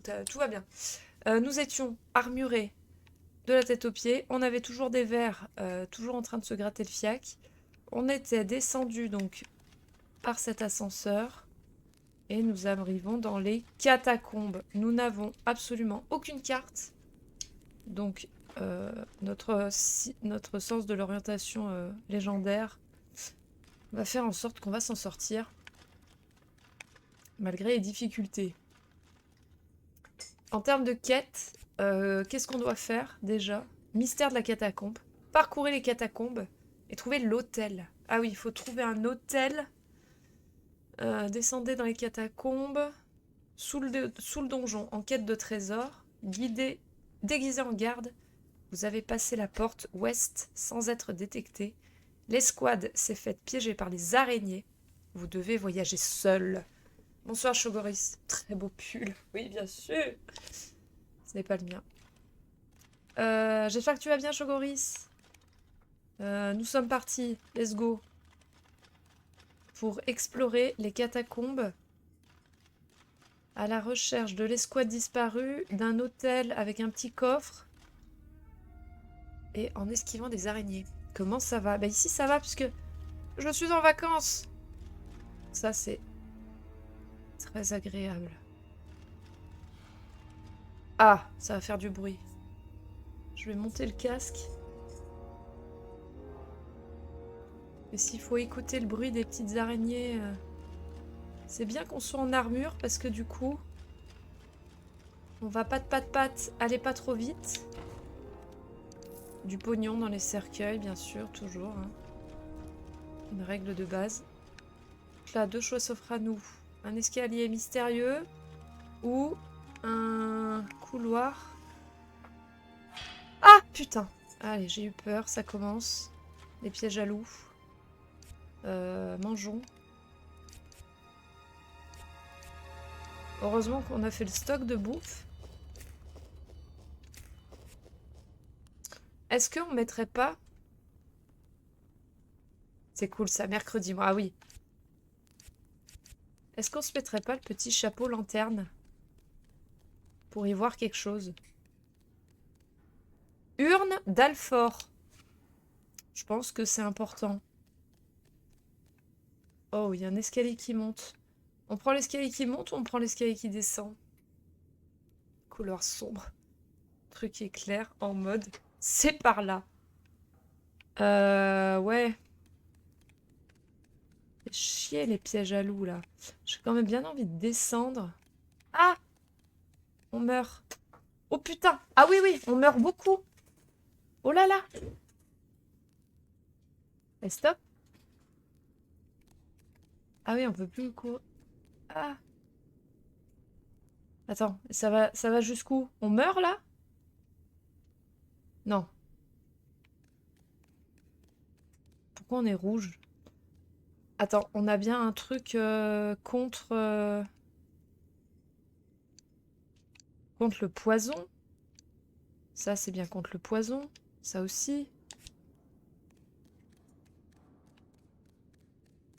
tout va bien. Nous étions armurés de la tête aux pieds. On avait toujours des vers, toujours en train de se gratter le fiac. On était descendu donc par cet ascenseur. Et nous arrivons dans les catacombes. Nous n'avons absolument aucune carte. Donc, notre sens de l'orientation légendaire va faire en sorte qu'on va s'en sortir. Malgré les difficultés. En termes de quête, qu'est-ce qu'on doit faire déjà? Mystère de la catacombe. Parcourir les catacombes et trouver l'hôtel. Ah oui, il faut trouver un hôtel. Descendez dans les catacombes. Sous le donjon, en quête de trésors. Déguisé en garde. Vous avez passé la porte ouest sans être détecté. L'escouade s'est faite piéger par les araignées. Vous devez voyager seul. Bonsoir Chogoris. Très beau pull. Oui, bien sûr. Ce n'est pas le mien. J'espère que tu vas bien, Chogoris. Nous sommes partis. Let's go. Pour explorer les catacombes. À la recherche de l'escouade disparue, d'un hôtel avec un petit coffre. Et en esquivant des araignées. Comment ça va? Bah ici ça va puisque je suis en vacances. Ça c'est très agréable. Ah, ça va faire du bruit. Je vais monter le casque. Et s'il faut écouter le bruit des petites araignées, c'est bien qu'on soit en armure parce que du coup, on va pat, aller pas trop vite. Du pognon dans les cercueils, bien sûr, toujours. Hein. Une règle de base. Là, deux choix s'offrent à nous. Un escalier mystérieux ou un couloir. Ah, putain! Allez, j'ai eu peur, ça commence. Les pièges à loups. Mangeons. Heureusement qu'on a fait le stock de bouffe. Est-ce qu'on mettrait pas... C'est cool ça, mercredi. Ah oui. Est-ce qu'on se mettrait pas le petit chapeau lanterne pour y voir quelque chose? Urne d'Alfort. Je pense que c'est important. Oh, il y a un escalier qui monte. On prend l'escalier qui monte ou on prend l'escalier qui descend? Couleur sombre. Truc éclair en mode... C'est par là. Ouais. Chier les pièges à loups là. J'ai quand même bien envie de descendre. Ah! On meurt. Oh putain! Ah oui, oui, on meurt beaucoup. Oh là là! Et stop. Ah oui, on peut plus courir. Ah! Attends, ça va jusqu'où? On meurt là? Non. Pourquoi on est rouge? Attends, on a bien un truc contre le poison. Ça, c'est bien contre le poison. Ça aussi.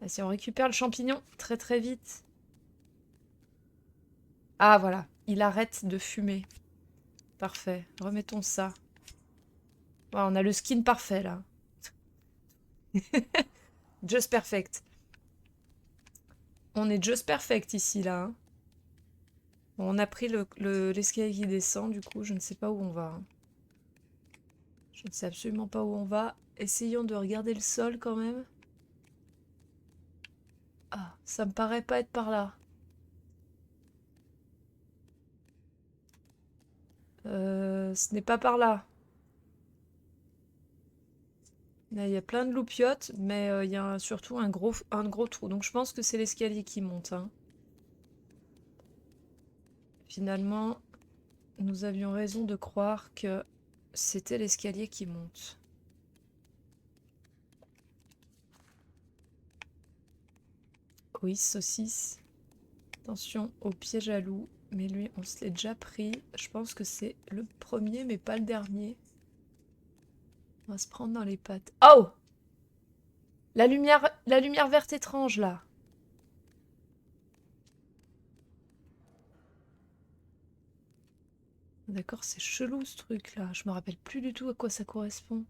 Ah, si on récupère le champignon très très vite. Ah voilà, il arrête de fumer. Parfait, remettons ça. Voilà, on a le skin parfait là. Just perfect. On est just perfect ici là. Hein. Bon, on a pris l'escalier qui descend, du coup je ne sais pas où on va. Hein. Je ne sais absolument pas où on va. Essayons de regarder le sol quand même. Ah, ça me paraît pas être par là. Ce n'est pas par là. Là, il y a plein de loupiottes, mais il y a surtout un gros trou. Donc je pense que c'est l'escalier qui monte. Hein. Finalement, nous avions raison de croire que c'était l'escalier qui monte. Oui, saucisse. Attention au piège à loup. Mais lui, on se l'est déjà pris. Je pense que c'est le premier, mais pas le dernier. On va se prendre dans les pattes. Oh! La lumière verte étrange, là. D'accord, c'est chelou ce truc-là. Je me rappelle plus du tout à quoi ça correspond.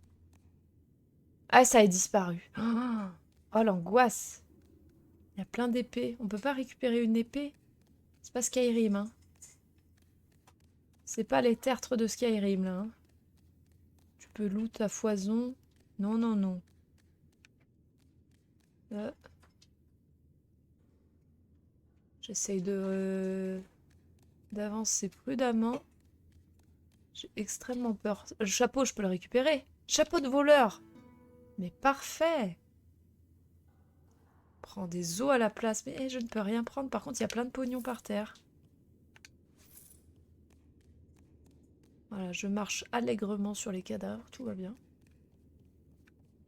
Ah, ça a disparu. Oh, l'angoisse. Il y a plein d'épées. On peut pas récupérer une épée? C'est pas Skyrim, hein. C'est pas les tertres de Skyrim, là. Hein. Tu peux loot à foison. Non, non, non. Euh. J'essaye d'avancer prudemment. J'ai extrêmement peur. Le chapeau, je peux le récupérer. Chapeau de voleur. Mais parfait. Prends des os à la place. Mais je ne peux rien prendre. Par contre, il y a plein de pognon par terre. Voilà, je marche allègrement sur les cadavres. Tout va bien.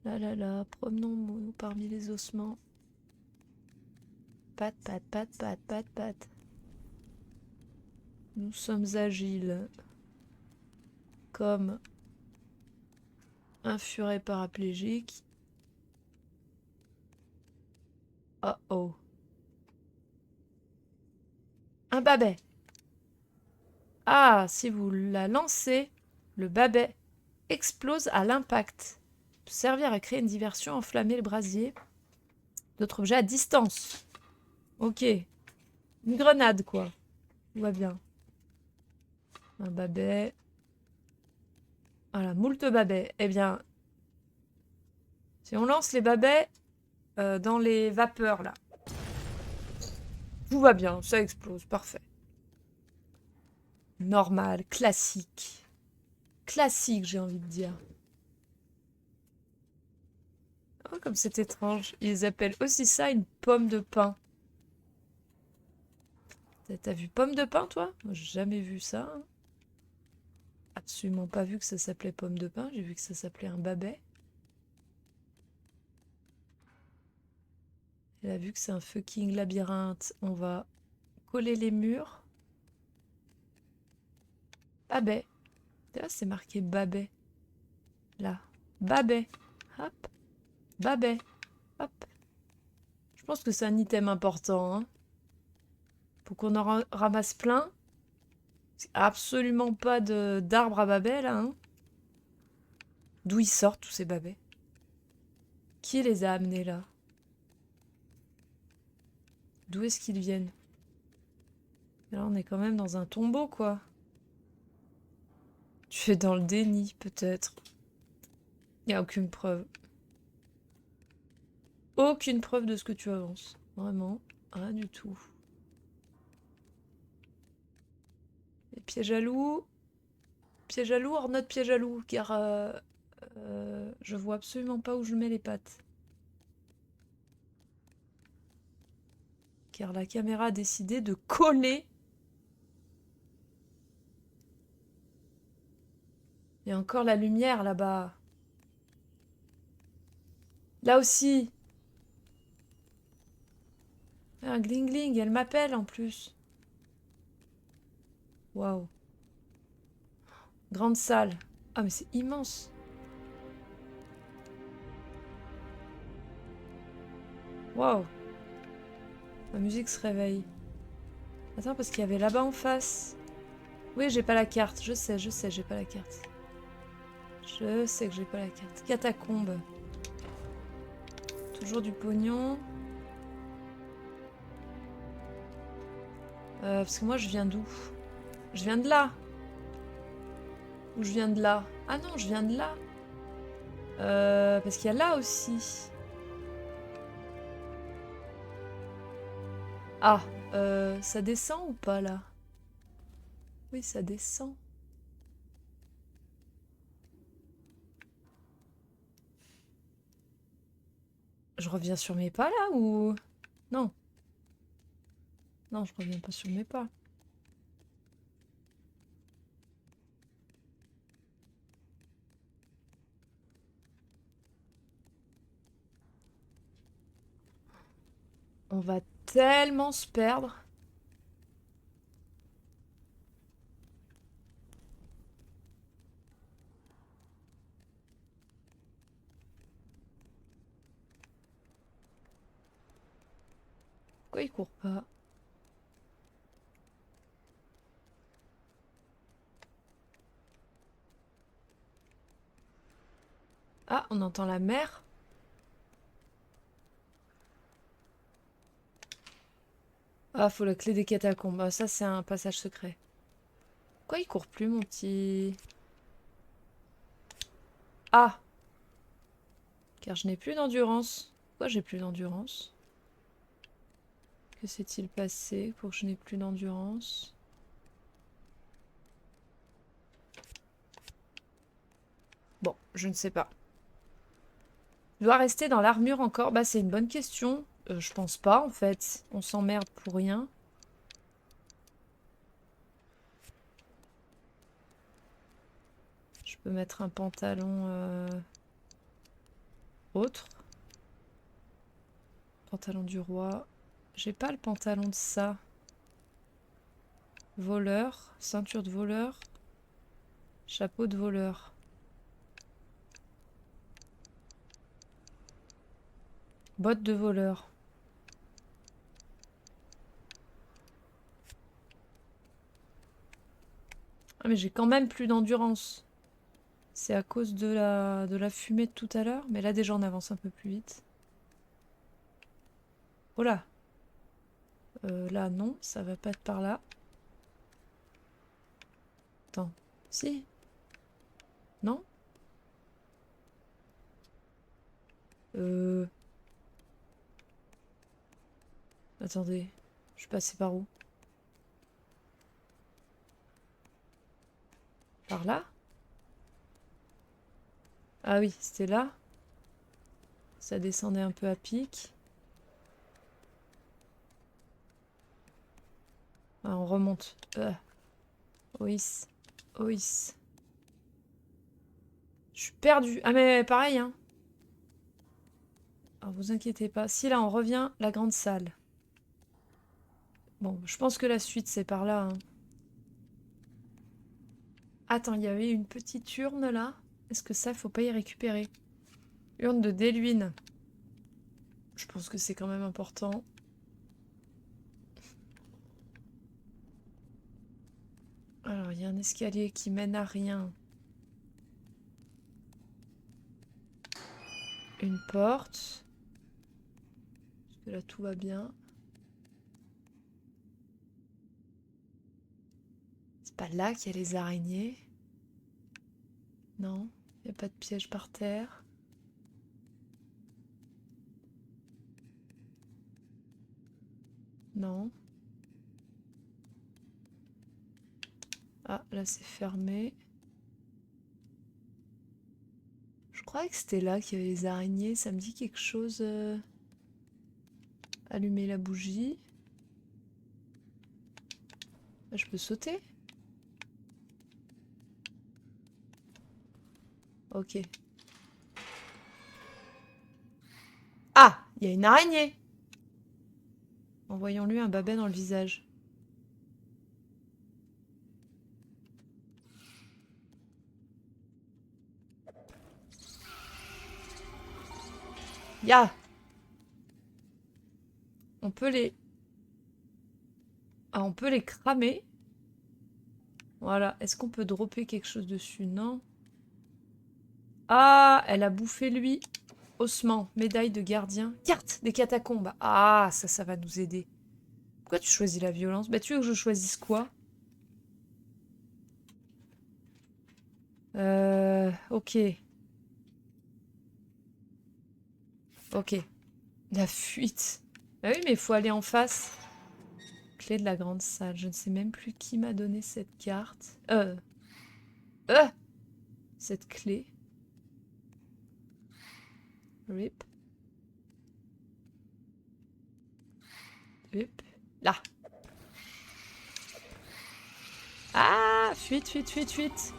Là, là, là. Promenons-nous parmi les ossements. Pat, pat, pat, pat, pat, pat. Nous sommes agiles. Comme un furet paraplégique. Oh oh. Un babet. Ah, si vous la lancez, le babet explose à l'impact. Peut servir à créer une diversion, enflammer le brasier. D'autres objets à distance. Ok. Une grenade, quoi. Tout va bien. Un babet. Voilà, moult babets. Eh bien, si on lance les babets dans les vapeurs, là. Tout va bien, ça explose, parfait. Normal, classique. Classique, j'ai envie de dire. Oh, comme c'est étrange. Ils appellent aussi ça une pomme de pin. T'as vu pomme de pin, toi? Moi, j'ai jamais vu ça. Hein. Absolument pas vu que ça s'appelait pomme de pin. J'ai vu que ça s'appelait un babet. Elle a vu que c'est un fucking labyrinthe. On va coller les murs. Babet. Là, c'est marqué babet. Là. Babet. Hop. Babet. Hop. Je pense que c'est un item important. Hein. Faut qu'on en ramasse plein. C'est absolument pas d'arbre à babet, là. Hein. D'où ils sortent, tous ces babets? Qui les a amenés, là? D'où est-ce qu'ils viennent? Là, on est quand même dans un tombeau, quoi. Tu es dans le déni, peut-être. Il n'y a aucune preuve. Aucune preuve de ce que tu avances. Vraiment, rien du tout. Et piège à loup. Piège à loup, hors note piège à loup, car je vois absolument pas où je mets les pattes. Car la caméra a décidé de coller. Il y a encore la lumière là-bas. Là aussi. Un gling-gling, elle m'appelle en plus. Waouh. Grande salle. Ah mais c'est immense. Waouh. La musique se réveille. Attends, parce qu'il y avait là-bas en face. Oui, j'ai pas la carte. Je sais, j'ai pas la carte. Je sais que j'ai pas la carte. Catacombe. Toujours du pognon. Parce que moi, je viens d'où? Je viens de là. Ou je viens de là? Ah non, je viens de là. Parce qu'il y a là aussi. Ah, ça descend ou pas là? Oui, ça descend. Je reviens sur mes pas là ou... Non. Non, je reviens pas sur mes pas. On va tellement se perdre. Pourquoi il court pas? Ah, on entend la mer. Ah, faut la clé des catacombes. Ah, ça, c'est un passage secret. Pourquoi il court plus, mon petit... Ah! Car je n'ai plus d'endurance. Pourquoi j'ai plus d'endurance? Que s'est-il passé pour que je n'ai plus d'endurance? Bon, je ne sais pas. Je dois rester dans l'armure encore? Bah, c'est une bonne question. Je pense pas, en fait. On s'emmerde pour rien. Je peux mettre un pantalon autre. Pantalon du roi. J'ai pas le pantalon de ça. Voleur. Ceinture de voleur. Chapeau de voleur. Bottes de voleur. Ah mais j'ai quand même plus d'endurance. C'est à cause de la fumée de tout à l'heure. Mais là déjà on avance un peu plus vite. Oh là. Là non, ça va pas être par là. Attends. Si. Non. Attendez. Je suis passée par où? Par là? Ah oui, c'était là. Ça descendait un peu à pic. Ah, on remonte. Ois. Ois. Je suis perdue. Ah mais pareil, hein. Alors vous inquiétez pas. Si là on revient, la grande salle. Bon, je pense que la suite c'est par là, hein. Attends, il y avait une petite urne là. Est-ce que ça, faut pas y récupérer? Urne de Déluine. Je pense que c'est quand même important. Alors, il y a un escalier qui mène à rien. Une porte. Parce que là, tout va bien. C'est pas là qu'il y a les araignées. Non, il n'y a pas de piège par terre. Non. Ah, là, c'est fermé. Je croyais que c'était là qu'il y avait les araignées. Ça me dit quelque chose. Allumer la bougie. Ah, je peux sauter? Ok. Ah! Il y a une araignée! Envoyons-lui un babet dans le visage. Ya! On peut les... Ah, on peut les cramer. Voilà. Est-ce qu'on peut dropper quelque chose dessus? Non. Ah, elle a bouffé lui. Ossement, médaille de gardien. Carte des catacombes. Ah, ça va nous aider. Pourquoi tu choisis la violence? Bah, tu veux que je choisisse quoi? Ok. Ok. La fuite. Bah oui, mais il faut aller en face. Clé de la grande salle. Je ne sais même plus qui m'a donné cette carte. Cette clé. Rip. Rip. Là. Ah, fuite, fuite, fuite, fuite.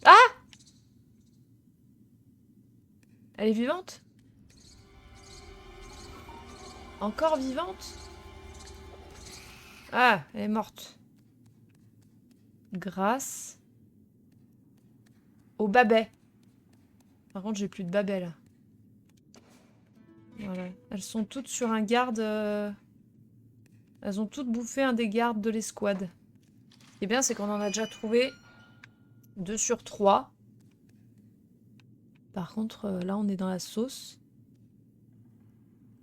Ah! Elle est vivante? Encore vivante? Ah, elle est morte. Grâce au babet. Par contre, j'ai plus de babet là. Voilà. Elles sont toutes sur un garde. Elles ont toutes bouffé un des gardes de l'escouade. Ce qui est bien, c'est qu'on en a déjà trouvé 2 sur 3. Par contre, là, on est dans la sauce.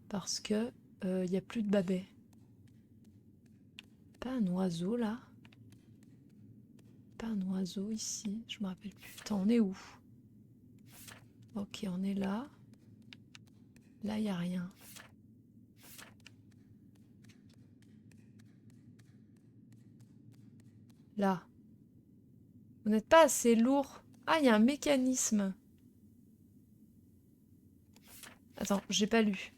Parce que il n'y a plus de babet. Pas un oiseau, là. Pas un oiseau ici. Je me rappelle plus. Attends, on est où? Ok, on est là. Là, il n'y a rien. Là. Vous n'êtes pas assez lourd. Ah, il y a un mécanisme. Attends, j'ai pas lu.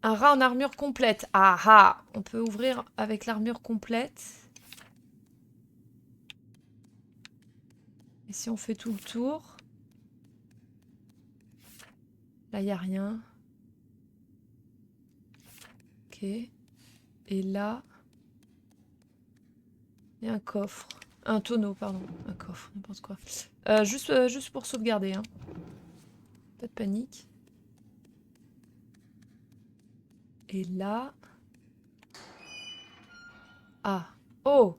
Un rat en armure complète. Ah ah! On peut ouvrir avec l'armure complète. Et si on fait tout le tour? Là, il n'y a rien. Ok. Et là... il y a un coffre. Un tonneau, pardon. Un coffre, n'importe quoi. Juste pour sauvegarder, hein. Pas de panique. Et là... ah. Oh!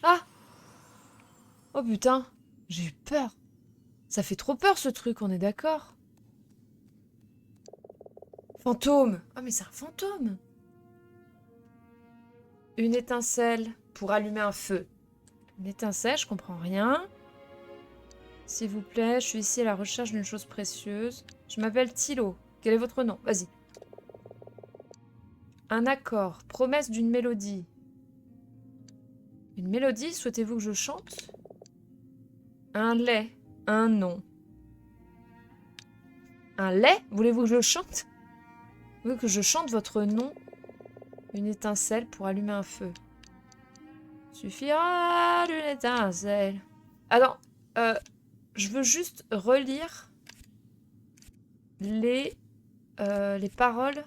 Ah! Oh putain! J'ai eu peur. Ça fait trop peur ce truc, on est d'accord? Fantôme! Ah mais c'est un fantôme! Une étincelle pour allumer un feu. Une étincelle, je comprends rien. S'il vous plaît, je suis ici à la recherche d'une chose précieuse. Je m'appelle Thilo. Quel est votre nom? Vas-y. Un accord. Promesse d'une mélodie. Une mélodie? Souhaitez-vous que je chante? Un lait. Un nom. Un lait? Voulez-vous que je chante? Vous voulez que je chante votre nom? Une étincelle pour allumer un feu. Suffira d'une étincelle. Attends, je veux juste relire les paroles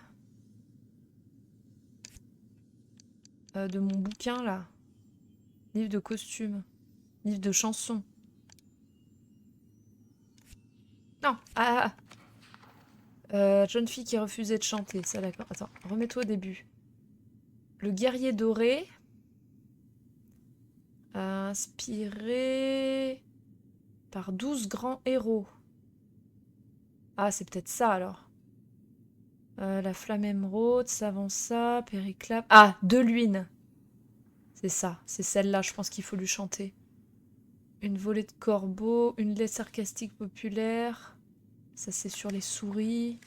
de mon bouquin là. Livre de costumes. Livre de chansons. Non. Jeune fille qui refusait de chanter. Ça d'accord. Attends, remets-toi au début. Le guerrier doré. Inspiré par 12 grands héros. Ah, c'est peut-être ça alors. La flamme émeraude, Savança, Périclap. Ah, Deluine. C'est ça, c'est celle-là, je pense qu'il faut lui chanter. Une volée de corbeaux, une lettre sarcastique populaire. Ça, c'est sur les souris.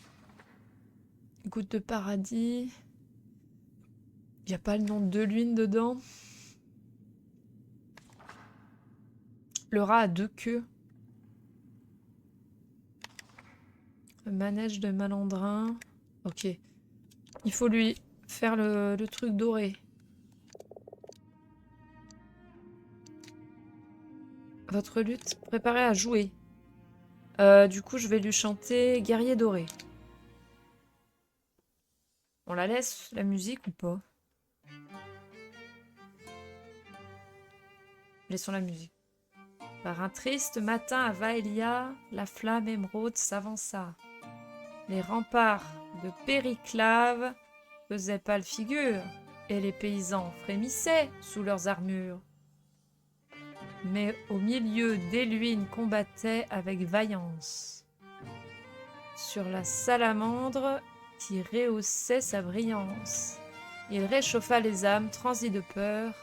Goutte de paradis. Il n'y a pas le nom de Deluine dedans. Le rat a 2 queues. Le manège de malandrin. Ok. Il faut lui faire le truc doré. Votre lutte, préparée à jouer. Du coup, je vais lui chanter Guerrier doré. On la laisse, la musique, ou pas? Laissons la musique. Par un triste matin à Vaelia, la flamme émeraude s'avança. Les remparts de Périclave faisaient pâle figure, et les paysans frémissaient sous leurs armures. Mais au milieu d'Éluine combattait avec vaillance. Sur la salamandre qui rehaussait sa brillance, il réchauffa les âmes transies de peur,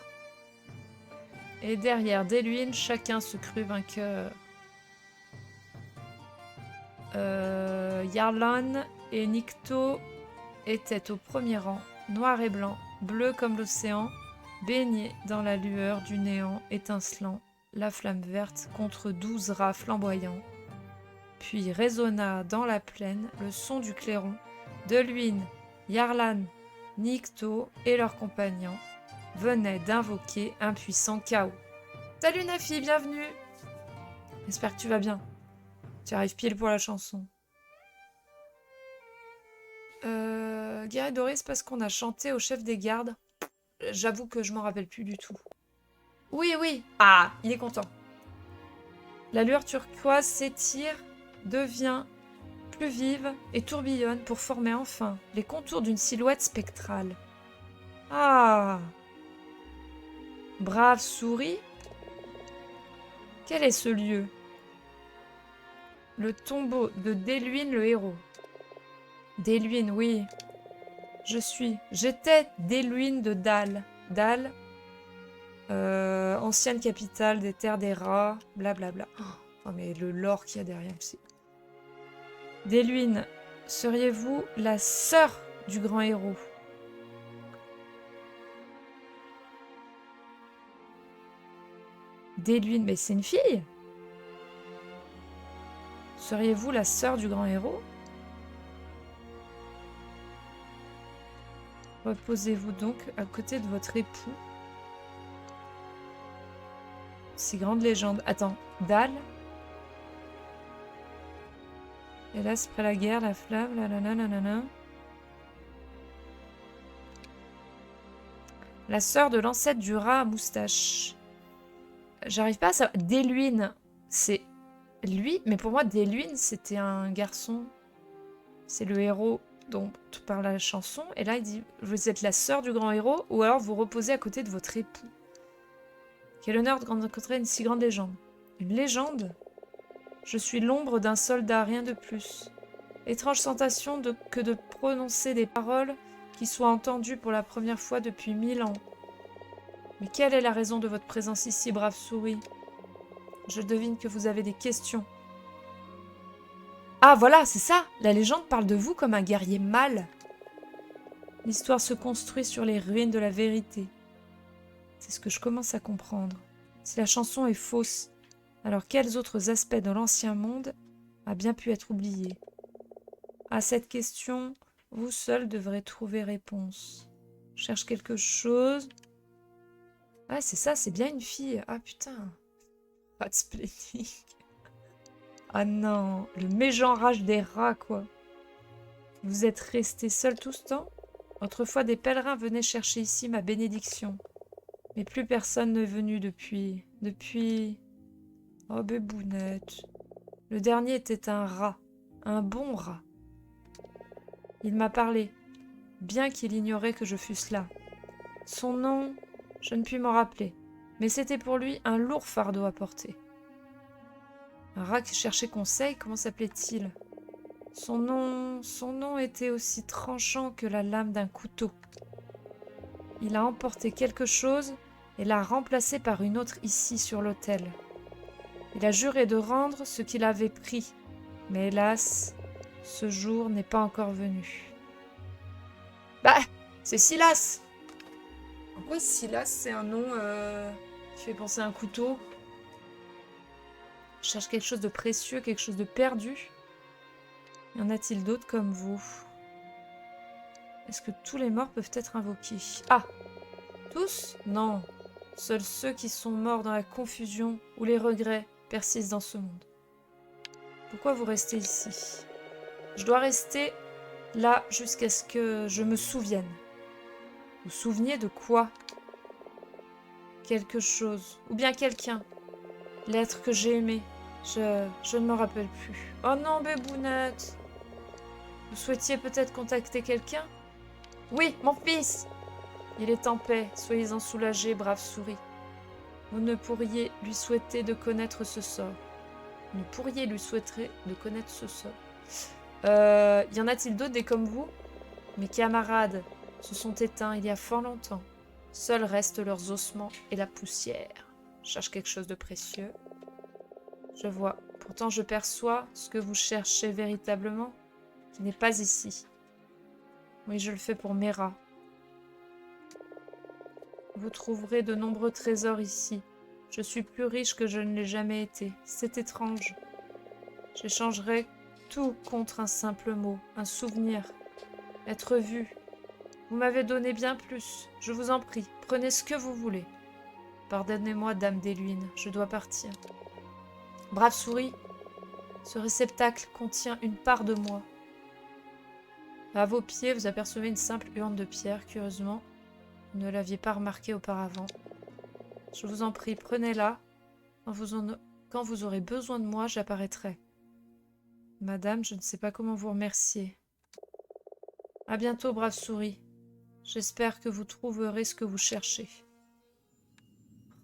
et derrière d'Éluine chacun se crut vainqueur. Yarlan et Nikto étaient au premier rang, noirs et blancs, bleus comme l'océan, baignés dans la lueur du néant étincelant, la flamme verte contre 12 rats flamboyants. Puis résonna dans la plaine le son du clairon, Deluine, Yarlan, Nikto et leurs compagnons venaient d'invoquer un puissant chaos. Salut Nafi, bienvenue! J'espère que tu vas bien. Tu arrives pile pour la chanson. Guerrier doré, c'est parce qu'on a chanté au chef des gardes. J'avoue que je m'en rappelle plus du tout. Oui, oui. Ah, il est content. La lueur turquoise s'étire, devient plus vive et tourbillonne pour former enfin les contours d'une silhouette spectrale. Ah! Brave souris. Quel est ce lieu? Le tombeau de Deluine le héros. Deluine, oui. J'étais Deluine de Dal. Dal, ancienne capitale des terres des rats, blablabla. Oh, mais le lore qu'il y a derrière aussi. Deluine, seriez-vous la sœur du grand héros? Deluine, mais c'est une fille? Seriez-vous la sœur du grand héros? Reposez-vous donc à côté de votre époux. Si grande légende. Attends, Dal. Hélas, après la guerre, la flamme, nanana. La sœur de l'ancêtre du rat à moustache. J'arrive pas à savoir. Deluine, c'est lui, mais pour moi, Deluine, c'était un garçon. C'est le héros dont parle la chanson. Et là, il dit, vous êtes la sœur du grand héros, ou alors vous reposez à côté de votre époux. Quel honneur de rencontrer une si grande légende. Une légende? Je suis l'ombre d'un soldat, rien de plus. Étrange sensation que de prononcer des paroles qui soient entendues pour la première fois depuis 1000 ans. Mais quelle est la raison de votre présence ici, brave souris? Je devine que vous avez des questions. Ah, voilà, c'est ça! La légende parle de vous comme un guerrier mâle. L'histoire se construit sur les ruines de la vérité. C'est ce que je commence à comprendre. Si la chanson est fausse, alors quels autres aspects de l'ancien monde a bien pu être oublié? À cette question, vous seul devrez trouver réponse. Je cherche quelque chose. Ah, c'est ça, c'est bien une fille. Ah, putain. Pas de splénique. Ah non, le mégenrage des rats, quoi. Vous êtes resté seul tout ce temps? Autrefois, des pèlerins venaient chercher ici ma bénédiction. Mais plus personne n'est venu depuis... Oh, bébounette. Le dernier était un rat. Un bon rat. Il m'a parlé, bien qu'il ignorait que je fusse là. Son nom, je ne puis m'en rappeler, mais c'était pour lui un lourd fardeau à porter. Un rat qui cherchait conseil, comment s'appelait-il? Son nom était aussi tranchant que la lame d'un couteau. Il a emporté quelque chose et l'a remplacé par une autre ici sur l'autel. Il a juré de rendre ce qu'il avait pris, mais hélas, ce jour n'est pas encore venu. Bah, c'est Silas! Pourquoi Silas, c'est un nom qui fait penser à un couteau? Je cherche quelque chose de précieux, quelque chose de perdu. Y en a-t-il d'autres comme vous? Est-ce que tous les morts peuvent être invoqués? Ah! Tous? Non. Seuls ceux qui sont morts dans la confusion ou les regrets persistent dans ce monde. Pourquoi vous restez ici? Je dois rester là jusqu'à ce que je me souvienne. Vous souveniez de quoi? Quelque chose. Ou bien quelqu'un. L'être que j'ai aimé. Je ne me rappelle plus. Oh non, bébounette! Vous souhaitiez peut-être contacter quelqu'un? Oui, mon fils! Il est en paix, soyez-en soulagés, brave souris. Vous ne pourriez lui souhaiter de connaître ce sort. Vous ne pourriez lui souhaiter de connaître ce sort. Y en a-t-il d'autres des comme vous? Mes camarades se sont éteints il y a fort longtemps. Seuls restent leurs ossements et la poussière. Je cherche quelque chose de précieux. Je vois. Pourtant, je perçois ce que vous cherchez véritablement, qui n'est pas ici. Oui, je le fais pour Mera. Vous trouverez de nombreux trésors ici. Je suis plus riche que je ne l'ai jamais été. C'est étrange. J'échangerai tout contre un simple mot, un souvenir. Être vu. Vous m'avez donné bien plus. Je vous en prie, prenez ce que vous voulez. Pardonnez-moi, dame Deluine, je dois partir. Brave souris, ce réceptacle contient une part de moi. À vos pieds, vous apercevez une simple urne de pierre, curieusement. Vous ne l'aviez pas remarqué auparavant. Je vous en prie, prenez-la. Quand vous aurez besoin de moi, j'apparaîtrai. Madame, je ne sais pas comment vous remercier. À bientôt, brave souris. J'espère que vous trouverez ce que vous cherchez.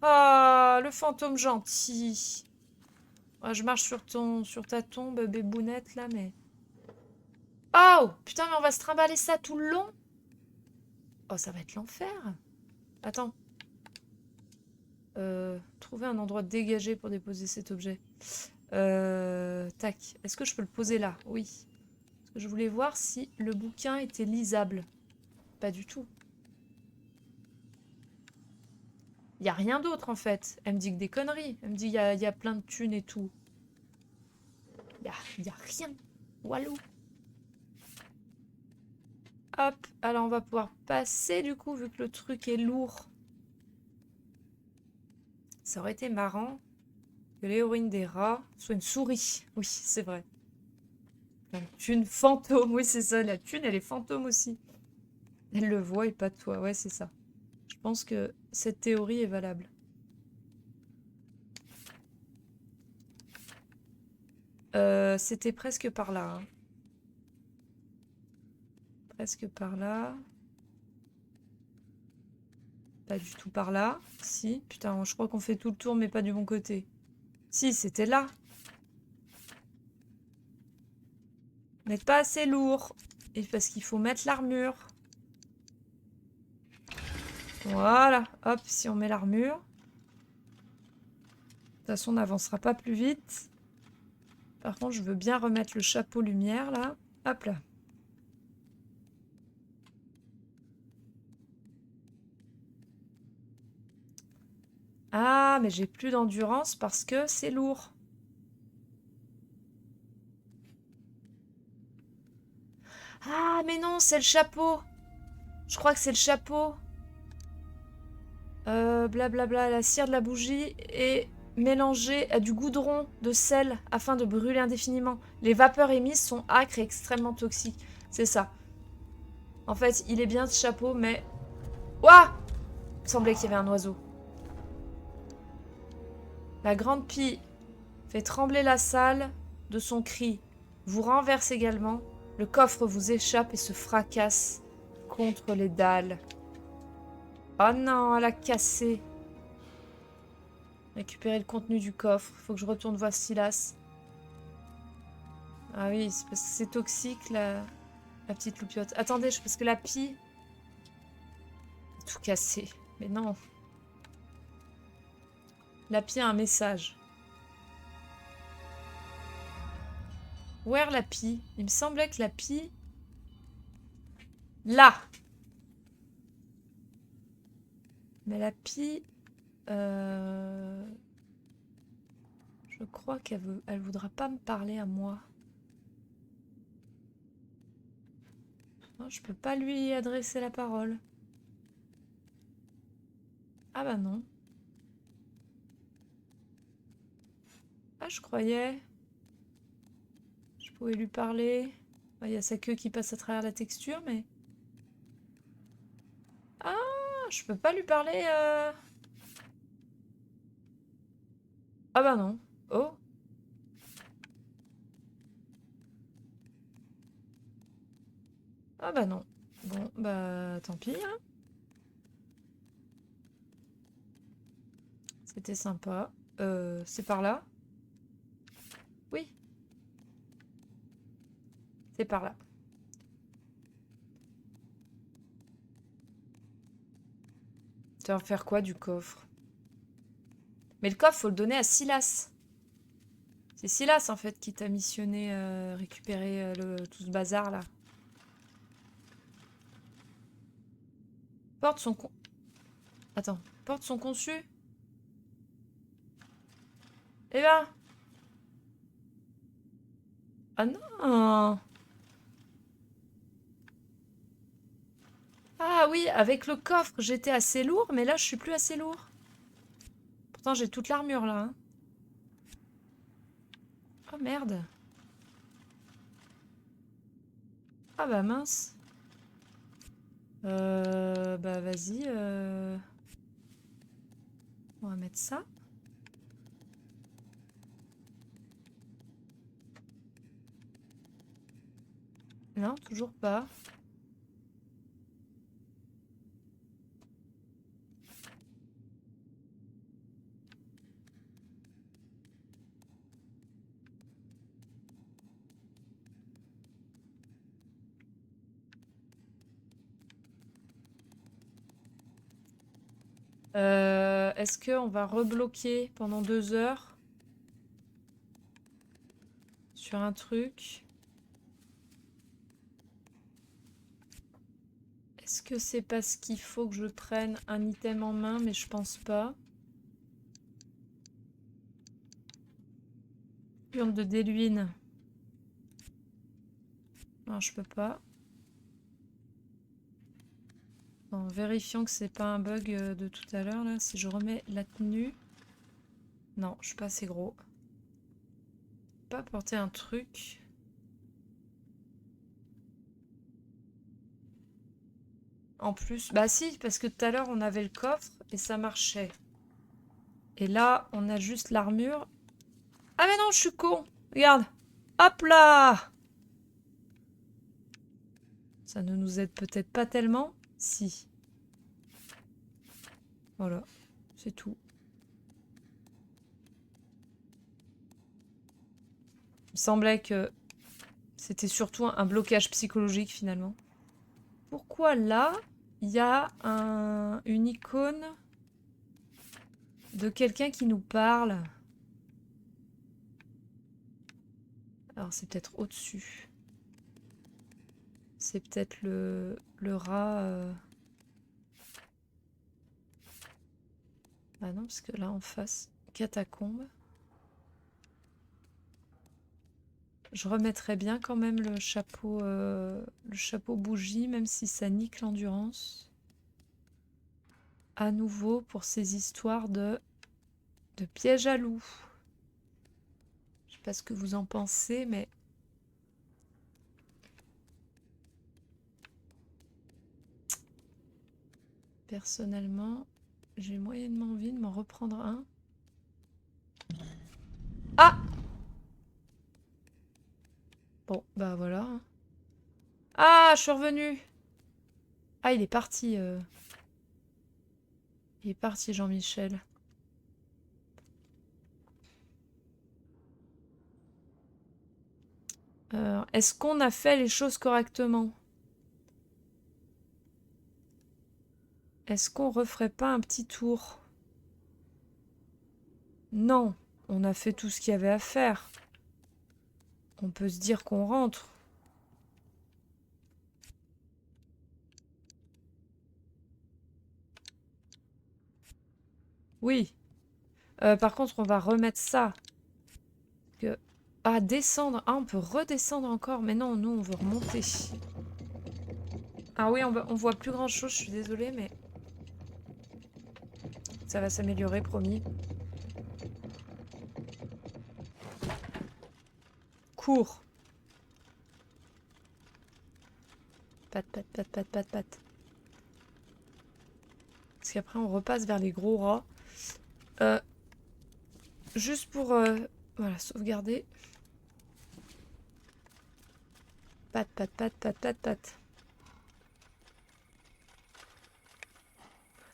Ah, le fantôme gentil. Ouais, je marche sur ta tombe, bébounette, là, mais... Oh! Putain, mais on va se trimballer ça tout le long? Oh, ça va être l'enfer. Attends. Trouver un endroit dégagé pour déposer cet objet. Tac. Est-ce que je peux le poser là? Oui. Parce que je voulais voir si le bouquin était lisable. Pas du tout. Il n'y a rien d'autre, en fait. Elle me dit que des conneries. Elle me dit qu'il y a plein de thunes et tout. Il y a rien. Walou. Hop. Alors, on va pouvoir passer, du coup, vu que le truc est lourd. Ça aurait été marrant que l'héroïne des rats soit une souris. Oui, c'est vrai. La thune fantôme. Oui, c'est ça. La thune, elle est fantôme aussi. Elle le voit et pas toi. Ouais, c'est ça. Je pense que cette théorie est valable. C'était presque par là. Hein. Presque par là. Pas du tout par là. Si. Putain, je crois qu'on fait tout le tour, mais pas du bon côté. Si, c'était là. N'êtes pas assez lourd. Et parce qu'il faut mettre l'armure. Voilà. Hop, si on met l'armure. De toute façon, on n'avancera pas plus vite. Par contre, je veux bien remettre le chapeau lumière, là. Hop là. Ah, mais j'ai plus d'endurance parce que c'est lourd. Ah, mais non, c'est le chapeau. Je crois que c'est le chapeau. Blablabla, la cire de la bougie est mélangée à du goudron de sel afin de brûler indéfiniment. Les vapeurs émises sont âcres et extrêmement toxiques. C'est ça. En fait, il est bien ce chapeau, mais... Ouah! Il semblait qu'il y avait un oiseau. La grande pie fait trembler la salle de son cri. Vous renverse également. Le coffre vous échappe et se fracasse contre les dalles. Oh non, elle a cassé. Récupérer le contenu du coffre. Faut que je retourne voir Silas. Ah oui, c'est parce que c'est toxique, la petite loupiote. Attendez, parce que la pie... Tout cassé. Mais non. La pie a un message. Where la pie? Il me semblait que la pie... Là! Mais la pie... Je crois elle voudra pas me parler à moi. Non, je peux pas lui adresser la parole. Ah bah non. Ah, je croyais. Je pouvais lui parler. Il y a sa queue qui passe à travers la texture, mais... Ah, je peux pas lui parler. Ah bah non. Oh. Ah bah non. Bon, bah tant pis. Hein. C'était sympa. C'est par là? Oui. C'est par là. Tu vas en faire quoi du coffre? Mais le coffre, faut le donner à Silas. C'est Silas, en fait, qui t'a missionné récupérer tout ce bazar, là. Porte son con... Attends. Porte son conçu? Eh ben... Ah non! Ah oui, avec le coffre, j'étais assez lourd, mais là, je suis plus assez lourd. Pourtant, j'ai toute l'armure, là. Hein. Oh, merde. Ah bah mince. Bah vas-y. On va mettre ça. Non, toujours pas. Est-ce qu'on va rebloquer pendant 2 heures sur un truc? Est-ce que c'est parce qu'il faut que je prenne un item en main? Mais je pense pas. Urne de Déluine. Non, je peux pas. En vérifiant que c'est pas un bug de tout à l'heure, là. Si je remets la tenue... Non, je suis pas assez gros. Pas porter un truc. En plus... Bah si, parce que tout à l'heure, on avait le coffre et ça marchait. Et là, on a juste l'armure. Ah mais non, je suis con. Regarde. Hop là! Ça ne nous aide peut-être pas tellement. Si. Voilà. C'est tout. Il me semblait que c'était surtout un blocage psychologique finalement. Pourquoi là, il y a une icône de quelqu'un qui nous parle? Alors c'est peut-être au-dessus. C'est peut-être le rat. Ah non, parce que là en face, catacombe. Je remettrais bien quand même le chapeau bougie, même si ça nique l'endurance. À nouveau pour ces histoires de piège à loup. Je sais pas ce que vous en pensez, mais... Personnellement, j'ai moyennement envie de m'en reprendre un. Ah! Bon, bah voilà. Ah, je suis revenue! Ah, il est parti. Il est parti, Jean-Michel. Est-ce qu'on a fait les choses correctement? Est-ce qu'on referait pas un petit tour? Non, on a fait tout ce qu'il y avait à faire. On peut se dire qu'on rentre. Oui. Par contre, on va remettre ça. Que... Ah, descendre. Ah, on peut redescendre encore. Mais non, nous, on veut remonter. Ah oui, on voit plus grand-chose. Je suis désolée, mais... Ça va s'améliorer, promis. Cours. Pat, pat, pat, pat, pat, pat. Parce qu'après, on repasse vers les gros rats. Juste pour... voilà, sauvegarder. Pat, pat, pat, pat, pat, pat.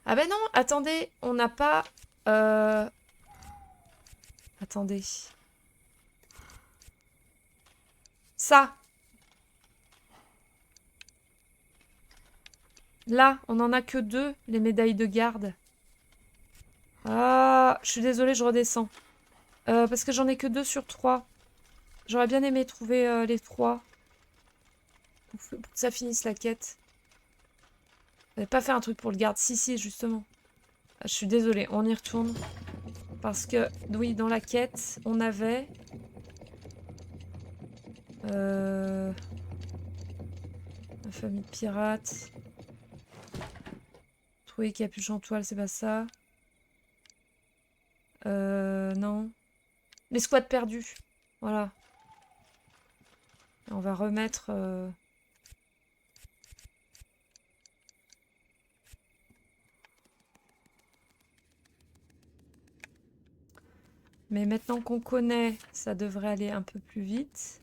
Ah ben non, attendez, on n'a pas... Attendez. Ça. Là, on n'en a que 2, les médailles de garde. Ah, je suis désolée, je redescends. Parce que j'en ai que 2 sur 3. J'aurais bien aimé trouver les 3. Pour que ça finisse la quête. On n'avait pas fait un truc pour le garde. Si, si, justement. Ah, je suis désolée, on y retourne. Parce que, oui, dans la quête, on avait... La famille de pirates. Trouver capuchon toile, c'est pas ça. Non. Les squats perdus. Voilà. Et on va remettre... Mais maintenant qu'on connaît, ça devrait aller un peu plus vite.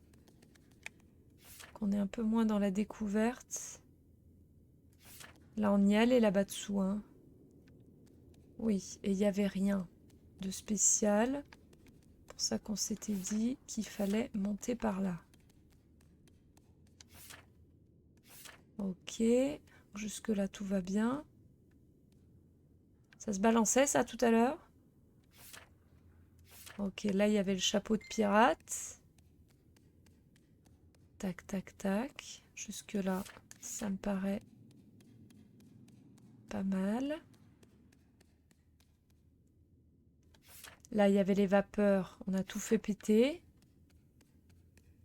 Qu'on est un peu moins dans la découverte. Là, on y allait là-bas dessous, hein. Oui, et il n'y avait rien de spécial. C'est pour ça qu'on s'était dit qu'il fallait monter par là. Ok. Jusque-là, tout va bien. Ça se balançait ça tout à l'heure? Ok, là il y avait le chapeau de pirate. Tac, tac, tac. Jusque là, ça me paraît pas mal. Là, il y avait les vapeurs. On a tout fait péter.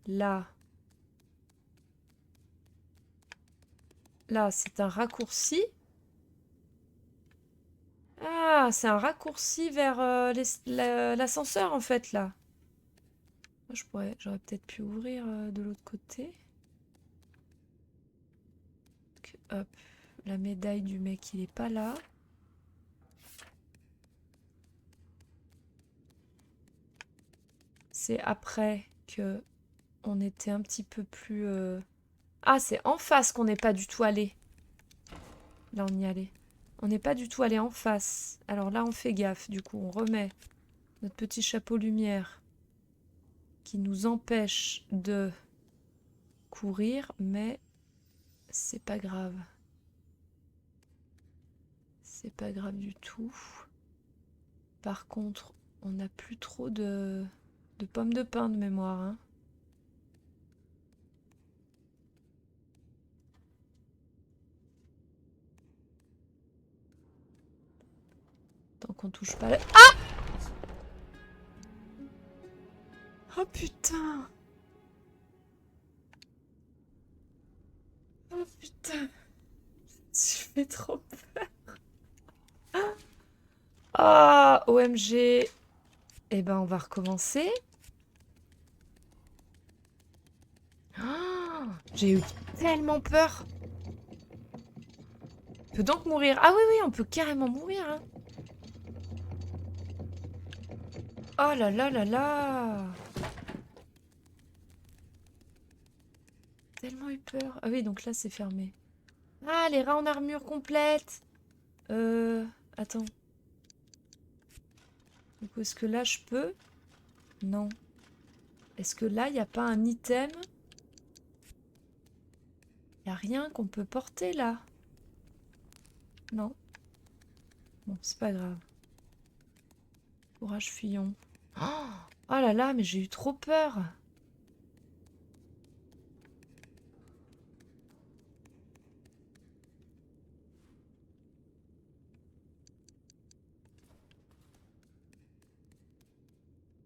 Là. Là, c'est un raccourci. Ah, c'est un raccourci vers l'ascenseur, en fait, là. J'aurais peut-être pu ouvrir de l'autre côté. Hop, la médaille du mec, il est pas là. C'est après que on était un petit peu plus... Ah, c'est en face qu'on n'est pas du tout allé. Là, on y allait. On n'est pas du tout allé en face. Alors là, on fait gaffe. Du coup, on remet notre petit chapeau lumière qui nous empêche de courir, mais c'est pas grave. C'est pas grave du tout. Par contre, on n'a plus trop de pommes de pin de mémoire, hein. Tant qu'on touche pas... Ah! Oh putain! Oh putain! Je fais trop peur. Ah, OMG. Eh ben, on va recommencer. Oh, j'ai eu tellement peur. On peut donc mourir. Ah oui, oui, on peut carrément mourir, hein. Oh là là là là. Tellement eu peur. Ah oui, donc là, c'est fermé. Ah, les rats en armure complète. Attends. Du coup, est-ce que là, je peux? Non. Est-ce que là, il n'y a pas un item? Il n'y a rien qu'on peut porter, là? Non. Bon, c'est pas grave. Courage, fuyons. Oh, oh là là, mais j'ai eu trop peur.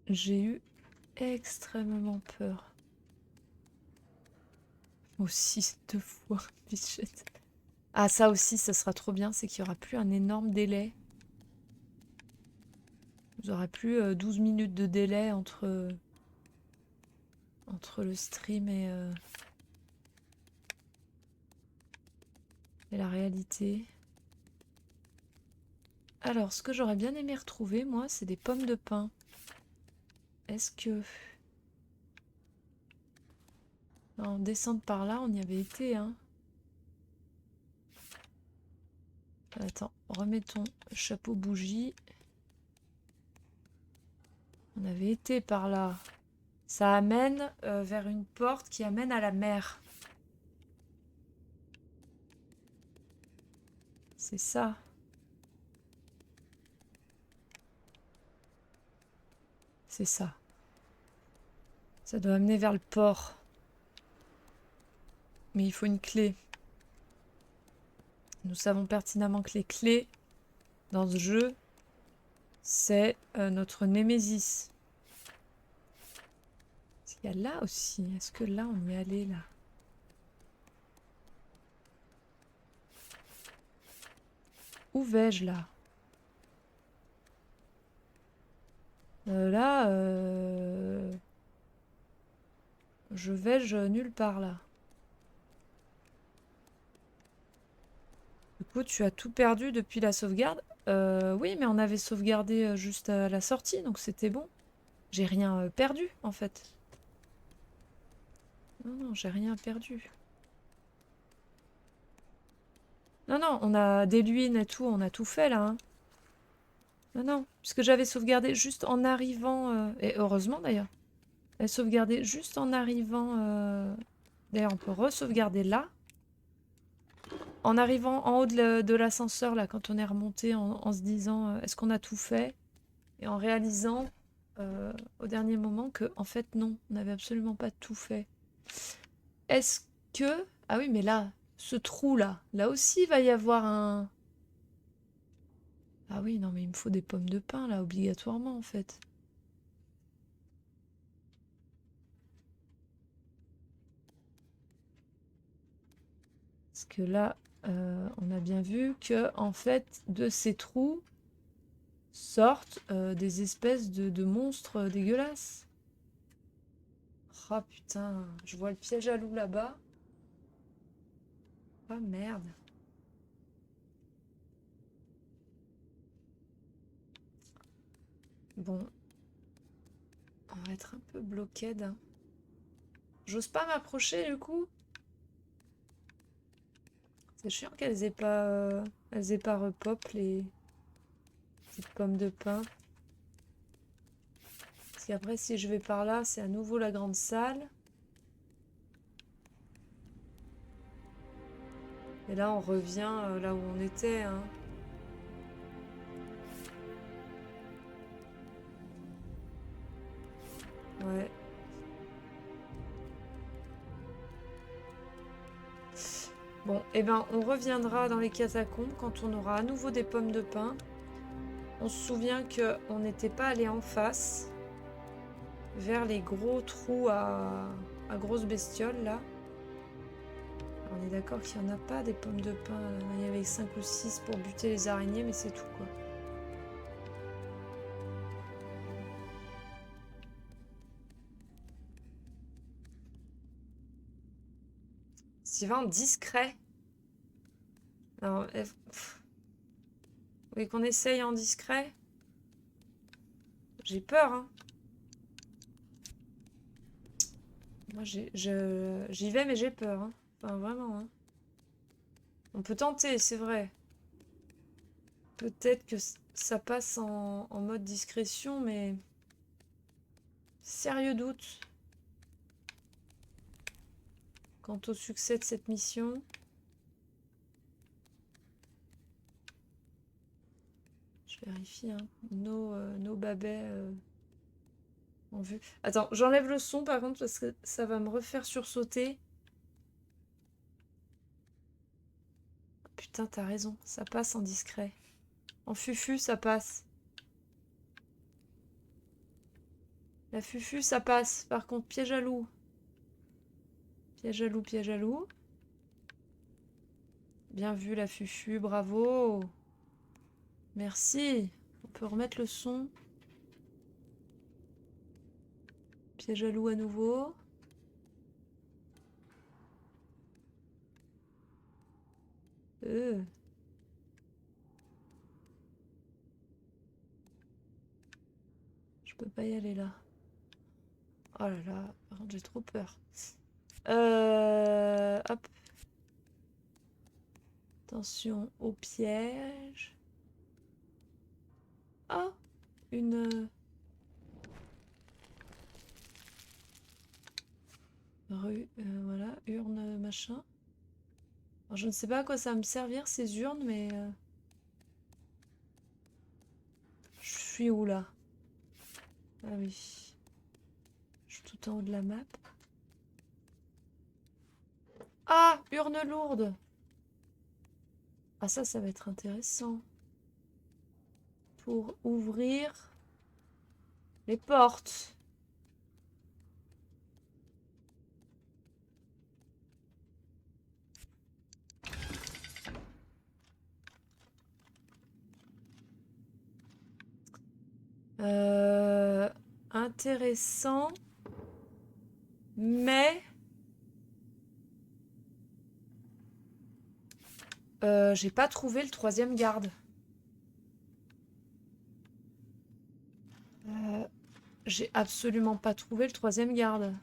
J'ai eu extrêmement peur. Aussi, 2 fois, bichette. Ah, ça aussi, ça sera trop bien, c'est qu'il n'y aura plus un énorme délai. Vous n'aurez plus 12 minutes de délai entre le stream et la réalité. Alors, ce que j'aurais bien aimé retrouver, moi, c'est des pommes de pin. Est-ce que... Non, descendre par là, on y avait été, hein. Attends, remettons le chapeau bougie. On avait été par là. Ça amène vers une porte qui amène à la mer. C'est ça. C'est ça. Ça doit amener vers le port. Mais il faut une clé. Nous savons pertinemment que les clés dans ce jeu, c'est notre némésis. Il y a là aussi. Est-ce que là, on y est allé, là? Où vais-je, là? Là, je vais-je nulle part, là? Du coup, tu as tout perdu depuis la sauvegarde? Oui, mais on avait sauvegardé juste à la sortie, donc c'était bon. J'ai rien perdu, en fait. Non, non, j'ai rien perdu. Non, non, on a des luines et tout, on a tout fait, là, hein. Non, non, puisque j'avais sauvegardé juste en arrivant... et heureusement, d'ailleurs. Elle sauvegardé juste en arrivant... D'ailleurs, on peut re-sauvegarder là. en arrivant en haut de l'ascenseur, là, quand on est remonté en se disant est-ce qu'on a tout fait? Et en réalisant au dernier moment que, en fait, non, on n'avait absolument pas tout fait. Est-ce que... Ah oui, mais là, ce trou-là, là aussi, il va y avoir un... Ah oui, non, mais il me faut des pommes de pin, là, obligatoirement, en fait. Parce que là, on a bien vu que, en fait, de ces trous sortent des espèces de monstres dégueulasses. Oh putain, je vois le piège à loup là-bas. Ah merde. Bon, on va être un peu bloqué. Hein. J'ose pas m'approcher du coup. C'est chiant qu'elles aient pas repop les petites pommes de pin. Parce qu'après, si je vais par là, c'est à nouveau la grande salle. Et là, on revient là où on était. Hein. Ouais. Bon, et ben, on reviendra dans les catacombes quand on aura à nouveau des pommes de pin. On se souvient qu'on n'était pas allé en face vers les gros trous à grosses bestioles là. On est d'accord qu'il n'y en a pas des pommes de pin. Il y avait 5 ou 6 pour buter les araignées, mais c'est tout quoi. Sylvain, discret. Alors, vous voulez qu'on essaye en discret? J'ai peur, hein. Moi, j'y vais, mais j'ai peur, hein. Enfin, vraiment, hein. On peut tenter, c'est vrai. Peut-être que ça passe en mode discrétion, mais... Sérieux doute. Quant au succès de cette mission. Je vérifie, hein. Nos babets en vue. Attends, j'enlève le son par contre parce que ça va me refaire sursauter. Putain, t'as raison, ça passe en discret. En fufu, ça passe. La fufu, ça passe. Par contre, piège à loup. Piège à loup, piège à loup. Bien vu, la fufu, bravo. Merci. On peut remettre le son. Piège à loup à nouveau. Je peux pas y aller là. Oh là là, par contre j'ai trop peur. Hop. Attention au piège. Ah, une rue, voilà, urne machin. Alors, je ne sais pas à quoi ça va me servir ces urnes, mais je suis où là? Ah oui, je suis tout en haut de la map. Ah, urne lourde. Ah ça va être intéressant. Pour ouvrir les portes. Intéressant. Mais... j'ai pas trouvé le troisième garde. J'ai absolument pas trouvé le troisième garde.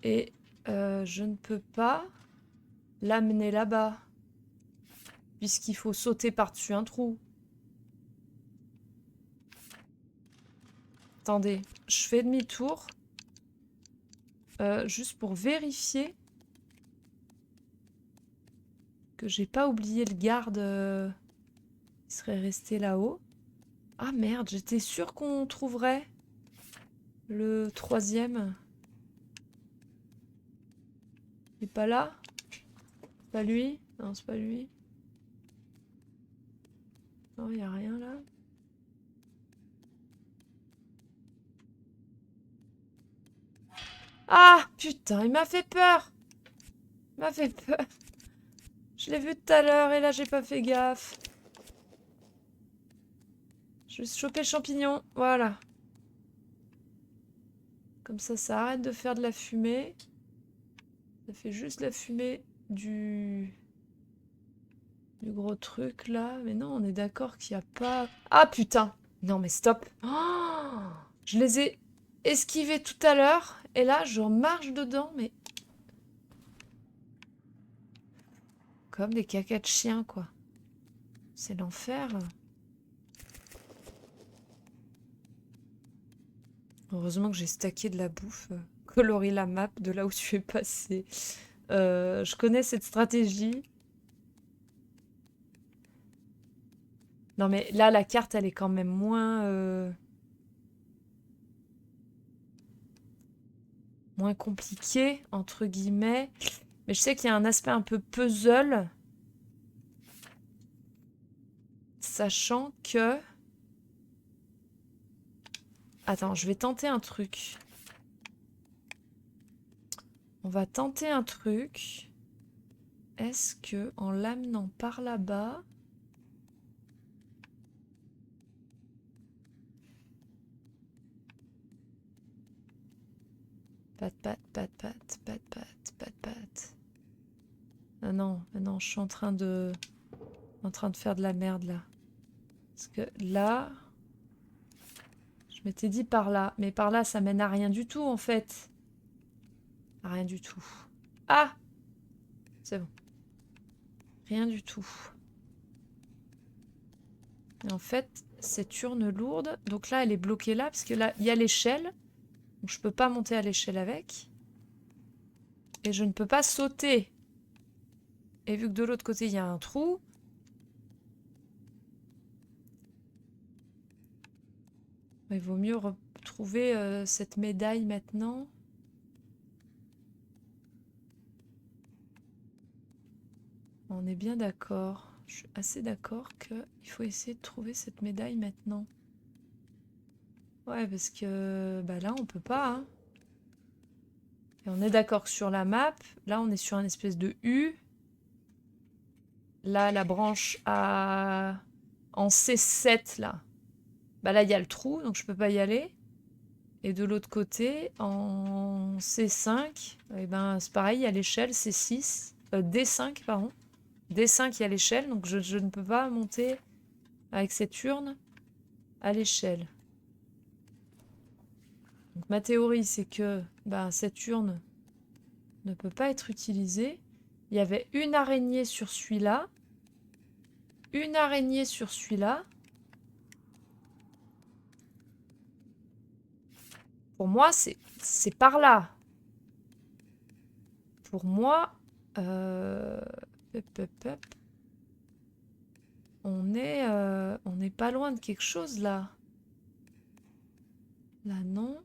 Et je ne peux pas l'amener là-bas. Puisqu'il faut sauter par-dessus un trou. Attendez, je fais demi-tour. Juste pour vérifier. Que j'ai pas oublié le garde qui serait resté là-haut. Ah merde, j'étais sûre qu'on trouverait le troisième. Il est pas là? Pas lui? Non, c'est pas lui. Non, il n'y a rien là. Ah putain, il m'a fait peur. Il m'a fait peur. Je l'ai vu tout à l'heure et là j'ai pas fait gaffe. Je vais choper le champignon. Voilà. Comme ça arrête de faire de la fumée. Ça fait juste la fumée du gros truc là. Mais non, on est d'accord qu'il n'y a pas... Ah putain! Non mais stop! Oh, je les ai esquivés tout à l'heure. Et là, je marche dedans, mais... Comme des cacas de chien, quoi. C'est l'enfer. Heureusement que j'ai stacké de la bouffe. Colorie la map de là où tu es passé. Je connais cette stratégie. Non mais là, la carte, elle est quand même moins compliquée, entre guillemets. Mais je sais qu'il y a un aspect un peu puzzle. Sachant que... Attends, je vais tenter un truc. On va tenter un truc. Est-ce que en l'amenant par là-bas... Pas de patte, pas de patte, pas de patte, pas de patte. Ah non, non, je suis en train de faire de la merde là. Parce que là... Je m'étais dit par là. Mais par là, ça mène à rien du tout en fait. À rien du tout. Ah! C'est bon. Rien du tout. Et en fait, cette urne lourde... Donc là, elle est bloquée là. Parce que là, il y a l'échelle. Donc je peux pas monter à l'échelle avec. Et je ne peux pas sauter. Et vu que de l'autre côté, il y a un trou... Il vaut mieux retrouver cette médaille maintenant. On est bien d'accord. Je suis assez d'accord qu'il faut essayer de trouver cette médaille maintenant. Ouais, parce que bah là, on peut pas. Hein. Et on est d'accord que sur la map, là, on est sur un espèce de U. Là, la branche en C7, là. Bah là, il y a le trou, donc je peux pas y aller. Et de l'autre côté, en C5, eh ben, c'est pareil, il y a l'échelle C6. D5, pardon. D5, il y a l'échelle, donc je ne peux pas monter avec cette urne à l'échelle. Donc ma théorie, c'est que bah, cette urne ne peut pas être utilisée. Il y avait une araignée sur celui-là. Une araignée sur celui-là. Pour moi, c'est par là. Pour moi, on est pas loin de quelque chose là. Là, non.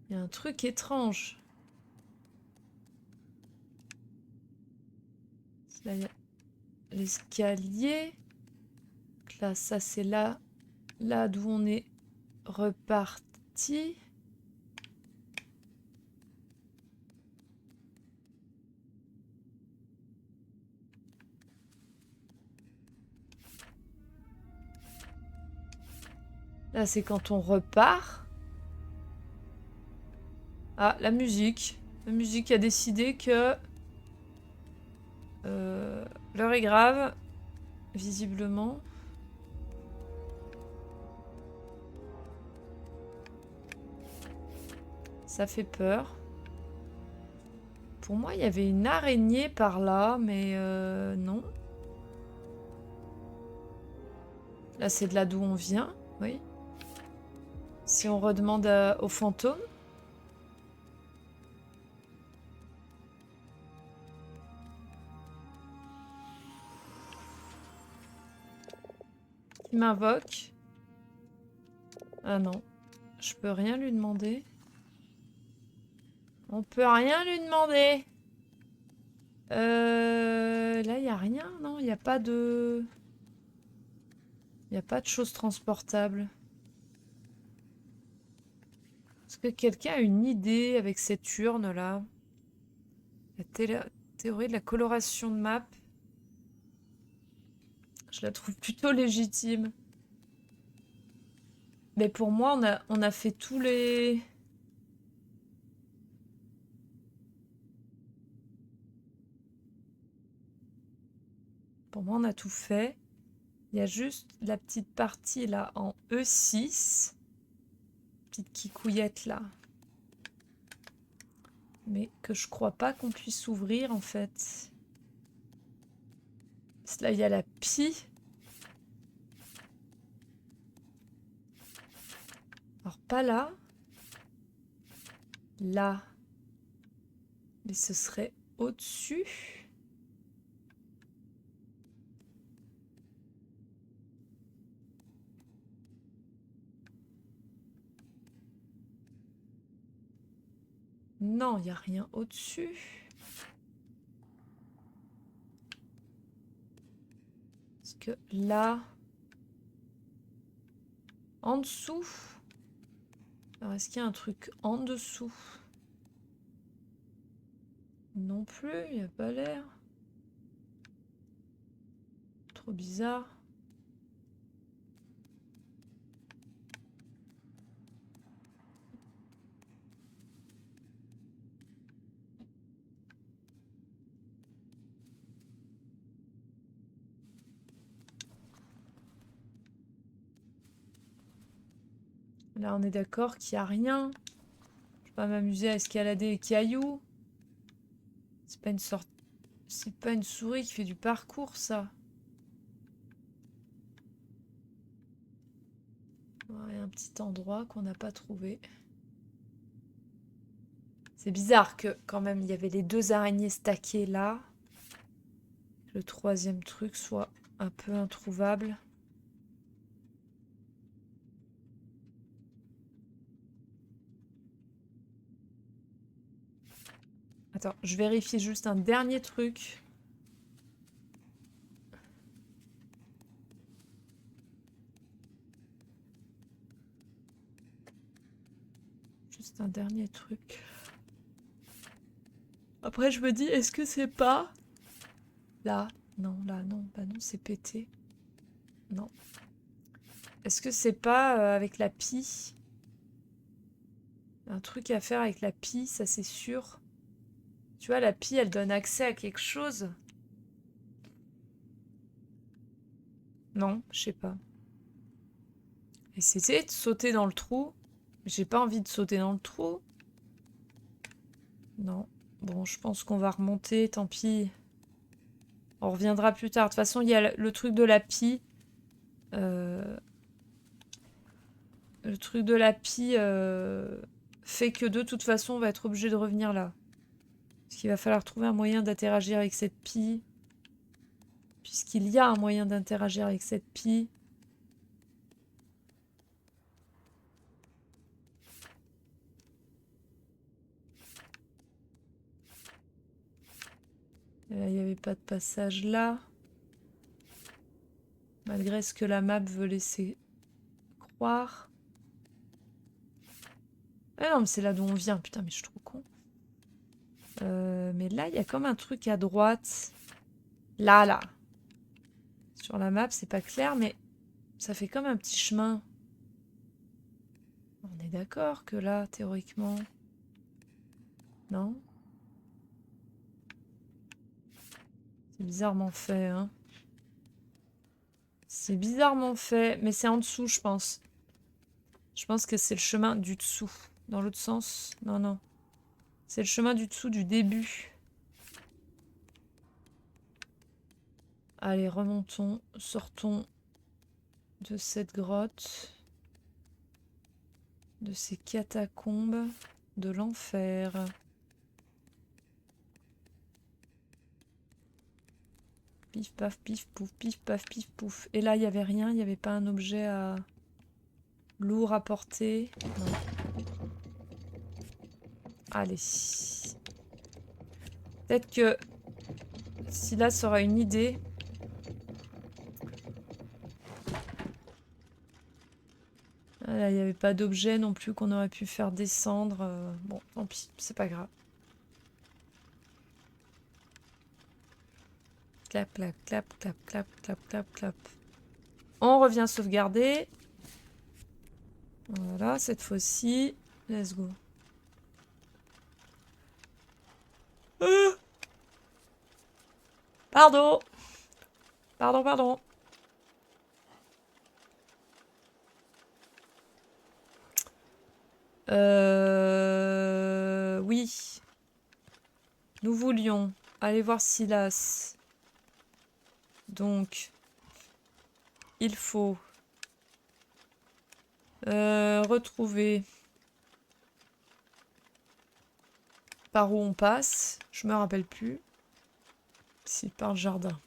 Il y a un truc étrange. Là, il y a l'escalier. Là, ça, c'est là d'où on est reparti. Là, c'est quand on repart. Ah, la musique. La musique a décidé que... l'heure est grave. Visiblement. Ça fait peur. Pour moi, il y avait une araignée par là, mais non. Là, c'est de là d'où on vient, oui. Si on redemande au fantôme. qui m'invoque. Ah non. Je peux rien lui demander. On peut rien lui demander. Là, il n'y a rien, non? Il n'y a pas de... Il n'y a pas de choses transportables. Est-ce que quelqu'un a une idée avec cette urne-là? La théorie de la coloration de map. Je la trouve plutôt légitime. Mais pour moi, on a fait tous les... Pour moi, on a tout fait. Il y a juste la petite partie là en E6. Petite kikouillette là. Mais que je crois pas qu'on puisse ouvrir en fait. Là, il y a la pie. Alors, pas là. Là. Mais ce serait au-dessus. Non, il n'y a rien au-dessus. Parce que là... En dessous... Alors, est-ce qu'il y a un truc en dessous? Non plus, il n'y a pas l'air. Trop bizarre. Là, on est d'accord qu'il n'y a rien. Je vais pas m'amuser à escalader les cailloux. C'est pas une sorte... C'est pas une souris qui fait du parcours, ça. Il y a un petit endroit qu'on n'a pas trouvé. C'est bizarre que, quand même, il y avait les deux araignées stackées là. Le troisième truc soit un peu introuvable. Attends, je vérifie juste un dernier truc. Juste un dernier truc. Après, je me dis, est-ce que c'est pas... Là, non, bah non, c'est pété. Non. Est-ce que c'est pas avec la pie? Un truc à faire avec la pie, ça c'est sûr. Tu vois, la pie, elle donne accès à quelque chose. Non, je sais pas. Essayer de sauter dans le trou. J'ai pas envie de sauter dans le trou. Non. Bon, je pense qu'on va remonter, tant pis. On reviendra plus tard. De toute façon, il y a le truc de la pie. Le truc de la pie fait que de toute façon, on va être obligé de revenir là. Parce qu'il va falloir trouver un moyen d'interagir avec cette pie. Puisqu'il y a un moyen d'interagir avec cette pie. Il n'y avait pas de passage là. Malgré ce que la map veut laisser croire. Ah non, mais c'est là d'où on vient. Putain, mais je suis trop con. Mais là, il y a comme un truc à droite. Là. Sur la map, c'est pas clair, mais ça fait comme un petit chemin. On est d'accord que là, théoriquement... Non? C'est bizarrement fait, hein. C'est bizarrement fait, mais c'est en dessous, je pense. Je pense que c'est le chemin du dessous. Dans l'autre sens? Non. C'est le chemin du dessous du début. Allez, remontons. Sortons de cette grotte. De ces catacombes de l'enfer. Pif, paf, pif, pouf, pif, paf, pif, pouf. Et là, il n'y avait rien, il n'y avait pas un objet lourd à porter. Non. Allez. Peut-être que Silas aura une idée. Ah là, il n'y avait pas d'objet non plus qu'on aurait pu faire descendre. Bon, tant pis, c'est pas grave. Clap, clap, clap, clap, clap, clap, clap, clap. On revient sauvegarder. Voilà, cette fois-ci. Let's go. Pardon. Pardon, pardon. Oui. Nous voulions aller voir Silas. Donc, il faut retrouver par où on passe. Je me rappelle plus. Si, par le jardin.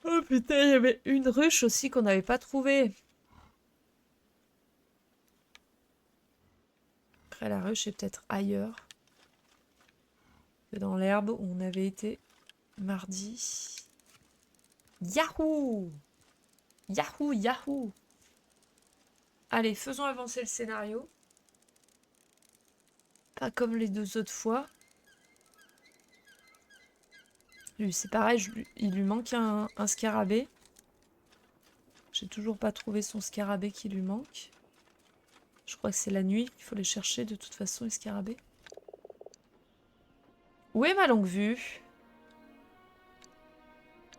Oh putain, il y avait une ruche aussi qu'on n'avait pas trouvée. Après, la ruche est peut-être ailleurs que dans l'herbe où on avait été mardi. Yahoo! Yahoo! Yahoo! Allez, faisons avancer le scénario. Pas comme les deux autres fois. Lui, c'est pareil, il lui manque un scarabée. J'ai toujours pas trouvé son scarabée qui lui manque. Je crois que c'est la nuit qu'il faut les chercher de toute façon, les scarabées. Où est ma longue vue?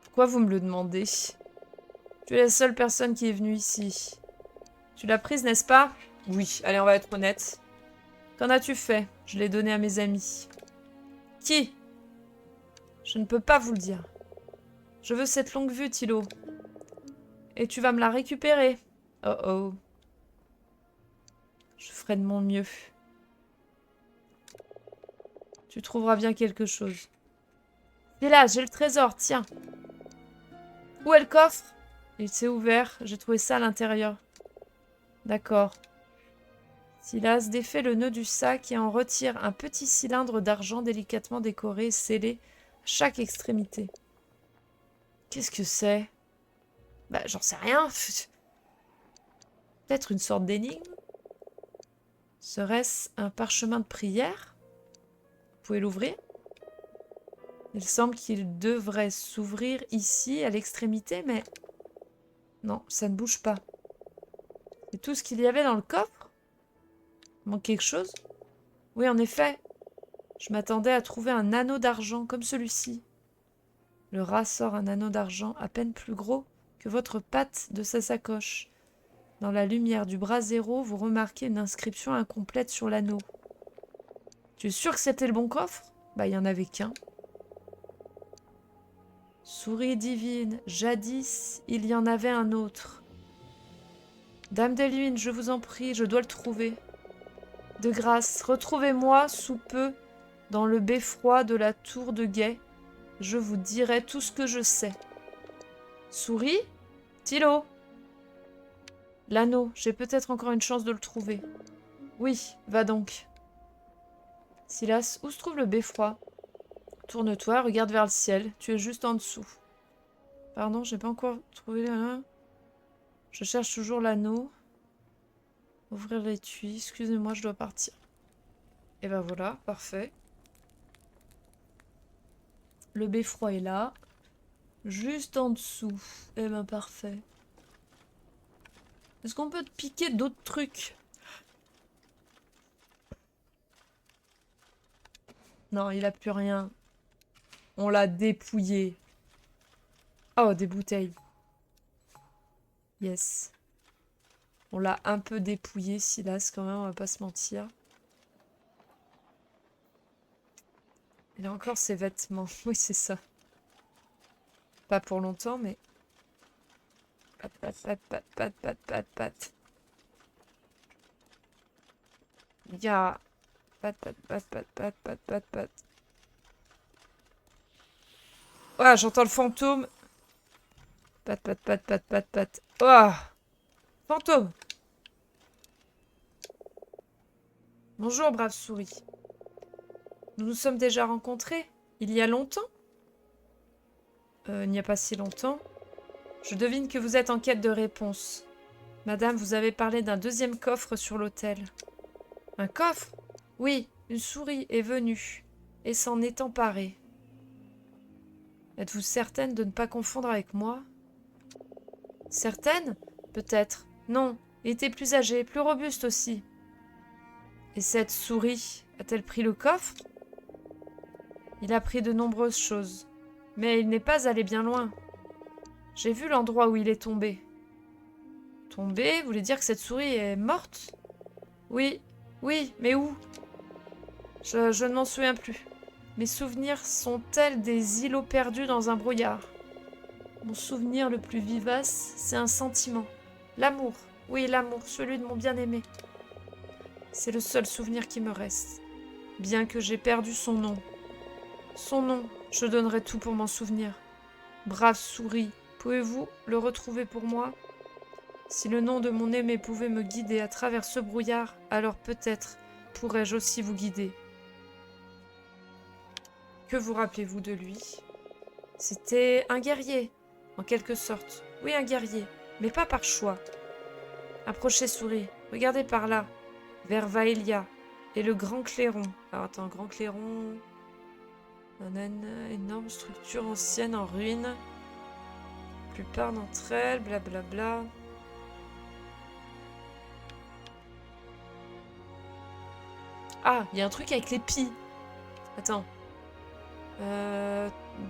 Pourquoi vous me le demandez? Tu es la seule personne qui est venue ici. Tu l'as prise, n'est-ce pas? Oui, allez, on va être honnête. Qu'en as-tu fait? Je l'ai donnée à mes amis. Qui? Je ne peux pas vous le dire. Je veux cette longue vue, Thilo. Et tu vas me la récupérer. Oh oh. Je ferai de mon mieux. Tu trouveras bien quelque chose. Et là, j'ai le trésor, tiens. Où est le coffre? Il s'est ouvert, j'ai trouvé ça à l'intérieur. D'accord. Silas défait le nœud du sac et en retire un petit cylindre d'argent délicatement décoré et scellé à chaque extrémité. Qu'est-ce que c'est? Bah, j'en sais rien. Peut-être une sorte d'énigme? Serait-ce un parchemin de prière? Vous pouvez l'ouvrir? Il semble qu'il devrait s'ouvrir ici, à l'extrémité, mais... Non, ça ne bouge pas. C'est tout ce qu'il y avait dans le coffre? Il manque quelque chose? Oui, en effet. Je m'attendais à trouver un anneau d'argent comme celui-ci. Le rat sort un anneau d'argent à peine plus gros que votre patte de sa sacoche. Dans la lumière du brasero, vous remarquez une inscription incomplète sur l'anneau. Tu es sûr que c'était le bon coffre? Bah, il n'y en avait qu'un. Souris divine, jadis, il y en avait un autre. Dame des Lune, je vous en prie, je dois le trouver. De grâce, retrouvez-moi sous peu dans le beffroi de la tour de guet. Je vous dirai tout ce que je sais. Souris? Thilo? L'anneau, j'ai peut-être encore une chance de le trouver. Oui, va donc. Silas, où se trouve le beffroi? Tourne-toi, regarde vers le ciel. Tu es juste en dessous. Pardon, j'ai pas encore trouvé l'anneau. Je cherche toujours l'anneau. Ouvrir l'étui. Excusez-moi, je dois partir. Et ben voilà, parfait. Le beffroi est là. Juste en dessous. Eh ben parfait. Est-ce qu'on peut te piquer d'autres trucs? Non, il a plus rien. On l'a dépouillé. Oh, des bouteilles. Yes. On l'a un peu dépouillé, Silas, quand même, on va pas se mentir. Il a encore ses vêtements. Oui, c'est ça. Pas pour longtemps, mais... Pat, pat, pat, pat, pat, pat, pat, pat. Il y a Pat, pat, pat, pat, pat, pat, pat, pat. Ah, j'entends le fantôme. Pat, pat, pat, pat, pat, pat. Oh, fantôme. Bonjour, brave souris. Nous nous sommes déjà rencontrés. Il y a longtemps? Il n'y a pas si longtemps. Je devine que vous êtes en quête de réponse. Madame, vous avez parlé d'un deuxième coffre sur l'autel. Un coffre? Oui, une souris est venue et s'en est emparée. Êtes-vous certaine de ne pas confondre avec moi? Certaine? Peut-être. Non, il était plus âgé, plus robuste aussi. Et cette souris a-t-elle pris le coffre? Il a pris de nombreuses choses, mais il n'est pas allé bien loin. J'ai vu l'endroit où il est tombé. Tombé? Vous voulez dire que cette souris est morte? Oui, oui, mais où? Je ne m'en souviens plus. Mes souvenirs sont tels des îlots perdus dans un brouillard. Mon souvenir le plus vivace, c'est un sentiment. L'amour. Oui, l'amour, celui de mon bien-aimé. C'est le seul souvenir qui me reste. Bien que j'ai perdu son nom. Son nom, je donnerais tout pour m'en souvenir. Brave souris, pouvez-vous le retrouver pour moi? Si le nom de mon aimé pouvait me guider à travers ce brouillard, alors peut-être pourrais-je aussi vous guider. Que vous rappelez-vous de lui? C'était un guerrier, en quelque sorte. Oui, un guerrier, mais pas par choix. Approchez, souris. Regardez par là, vers Vaelia et le Grand Clairon. Alors attends, Grand Clairon... Une énorme structure ancienne en ruine. La plupart d'entre elles, blablabla. Ah, il y a un truc avec les pies. Attends.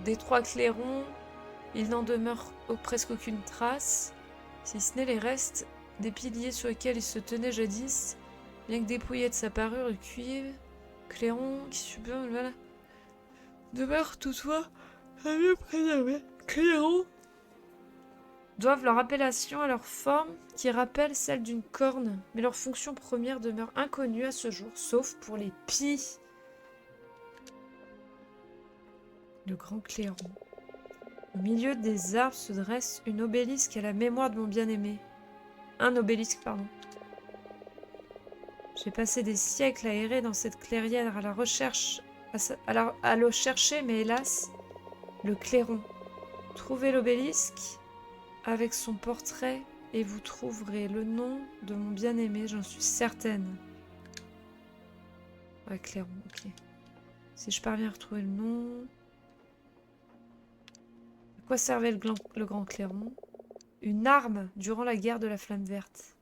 Des trois clairons, il n'en demeure presque aucune trace, si ce n'est les restes des piliers sur lesquels il se tenait jadis, bien que dépouillés de sa parure de cuivre, clairon qui subit, voilà. Demeure toutefois à mieux préserver. Clairon doivent leur appellation à leur forme qui rappelle celle d'une corne, mais leur fonction première demeure inconnue à ce jour, sauf pour les pies. Le Grand Clairon. Au milieu des arbres se dresse une obélisque à la mémoire de mon bien-aimé. Un obélisque, pardon. J'ai passé des siècles à errer dans cette clairière à la recherche, à le chercher, mais hélas, le clairon. Trouvez l'obélisque avec son portrait et vous trouverez le nom de mon bien-aimé, j'en suis certaine. Ouais, clairon, ok. Si je parviens à retrouver le nom... À quoi servait le Grand Clairon? Une arme durant la guerre de la Flamme Verte.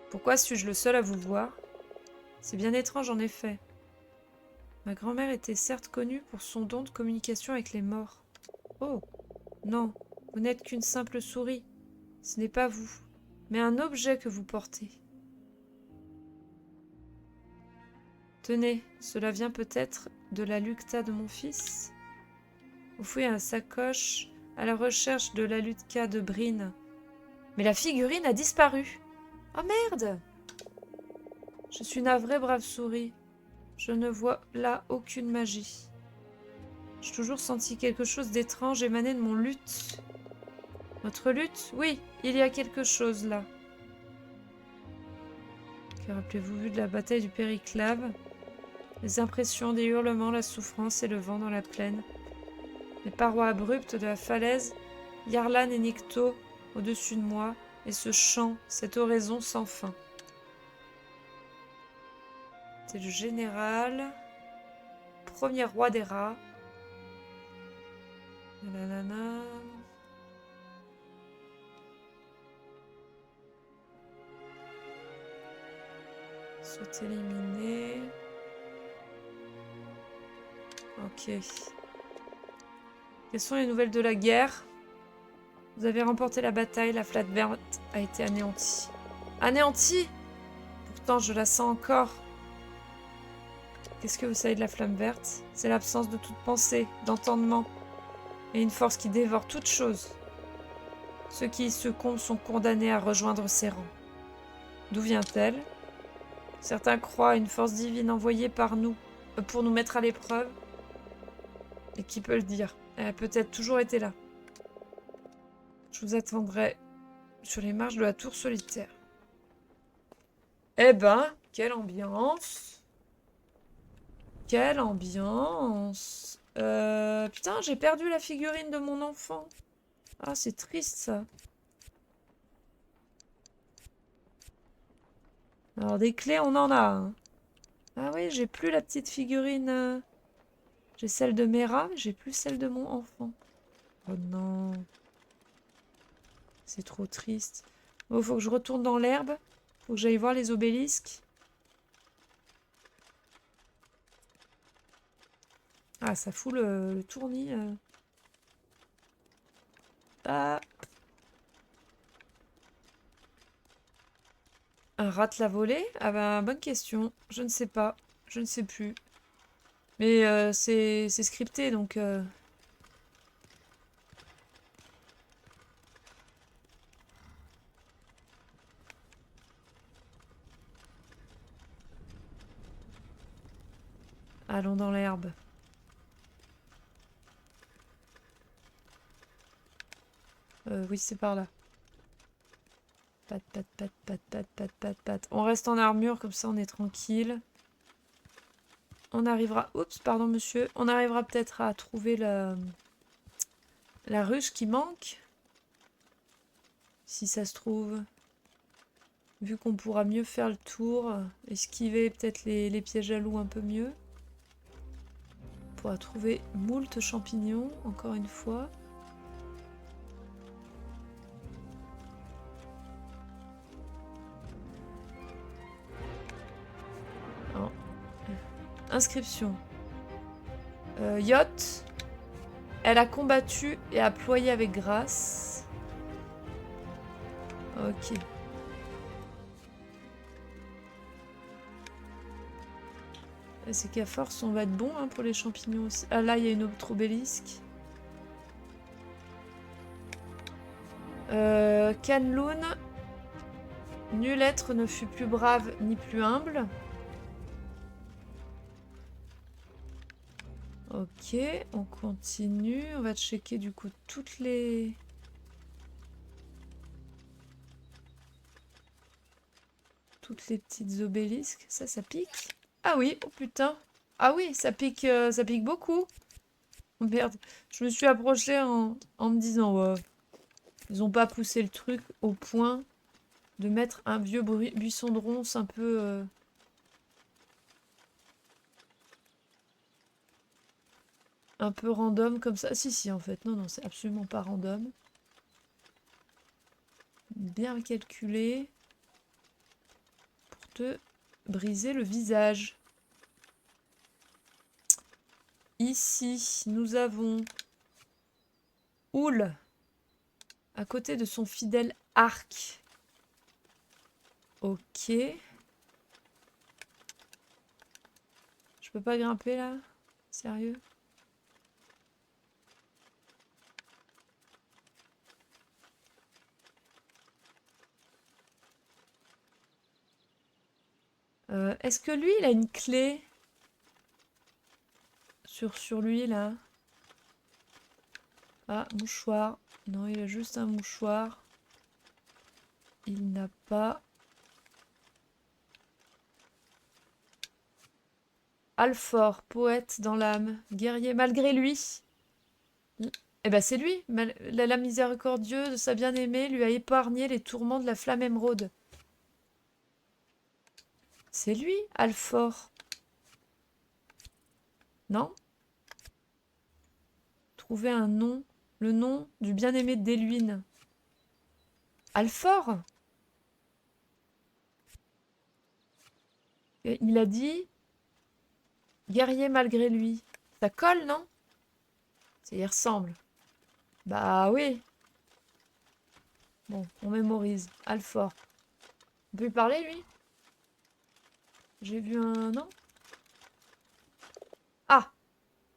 Pourquoi suis-je le seul à vous voir? C'est bien étrange en effet. Ma grand-mère était certes connue pour son don de communication avec les morts. Oh, non, vous n'êtes qu'une simple souris. Ce n'est pas vous, mais un objet que vous portez. Tenez, cela vient peut-être de la lucta de mon fils? Vous fouillez la sacoche à la recherche de la lucta de Brine. Mais la figurine a disparu. Oh merde! Je suis navrée, brave souris. Je ne vois là aucune magie. J'ai toujours senti quelque chose d'étrange émaner de mon luth. Votre luth? Oui, il y a quelque chose là. Que rappelez-vous de la bataille du Périclave? Les impressions des hurlements, la souffrance et le vent dans la plaine. Les parois abruptes de la falaise, Yarlan et Nikto au-dessus de moi, et ce chant, cette oraison sans fin. C'est le général, premier roi des rats. Nanana. Soit éliminé. Ok. Quelles sont les nouvelles de la guerre? Vous avez remporté la bataille, la Flamme Verte a été anéantie. Anéantie? Pourtant, je la sens encore. Qu'est-ce que vous savez de la Flamme Verte? C'est l'absence de toute pensée, d'entendement. et une force qui dévore toute chose. Ceux qui y succombent sont condamnés à rejoindre ses rangs. D'où vient-elle? Certains croient à une force divine envoyée par nous pour nous mettre à l'épreuve. Et qui peut le dire? Elle a peut-être toujours été là. Je vous attendrai sur les marches de la tour solitaire. Eh ben, quelle ambiance! Quelle ambiance! Putain, j'ai perdu la figurine de mon enfant. Ah, c'est triste, ça. Alors, des clés, on en a, hein. Ah oui, j'ai plus la petite figurine. J'ai celle de Mera, mais j'ai plus celle de mon enfant. Oh non. C'est trop triste. Bon, faut que je retourne dans l'herbe. Faut que j'aille voir les obélisques. Ah, ça fout le tournis. Ah. Un rat l'a volé? Ah bah, bonne question. Je ne sais pas. Je ne sais plus. Mais c'est scripté, donc... Allons dans l'herbe. Oui, c'est par là. Pat, pat, pat, pat, pat, pat, pat, pat. On reste en armure, comme ça on est tranquille. On arrivera... Oups, pardon monsieur. On arrivera peut-être à trouver la ruche qui manque. Si ça se trouve. Vu qu'on pourra mieux faire le tour. Esquiver peut-être les pièges à loups un peu mieux. On pourra trouver moult champignons, encore une fois. Oh. Inscription. Yacht. Elle a combattu et a ployé avec grâce. Ok. C'est qu'à force, on va être bon hein, pour les champignons aussi. Ah là, il y a une autre obélisque. Canloun. Nul être ne fut plus brave ni plus humble. Ok, on continue. On va checker du coup toutes les petites obélisques. Ça pique. Ah oui, oh putain. Ah oui, ça pique beaucoup. Oh merde, je me suis approchée en me disant, ouais, ils ont pas poussé le truc au point de mettre un vieux buisson de ronces un peu... un peu random comme ça. Si, en fait. Non, c'est absolument pas random. Bien calculé. Pour te briser le visage. Ici, nous avons Oul, à côté de son fidèle arc. Ok. Je peux pas grimper là? Sérieux? Est-ce que lui, il a une clé sur lui là? Ah, mouchoir. Non, il a juste un mouchoir. Il n'a pas... Alfort, poète dans l'âme, guerrier malgré lui. Eh ben c'est lui. La lame miséricordieuse de sa bien-aimée lui a épargné les tourments de la flamme émeraude. C'est lui, Alfort. Non? Trouver un nom. Le nom du bien-aimé d'Éluine. Alfort? Et il a dit... Guerrier malgré lui. Ça colle, non? Ça y ressemble. Bah oui. Bon, on mémorise. Alfort. On peut lui parler, lui? J'ai vu un... Non? Ah!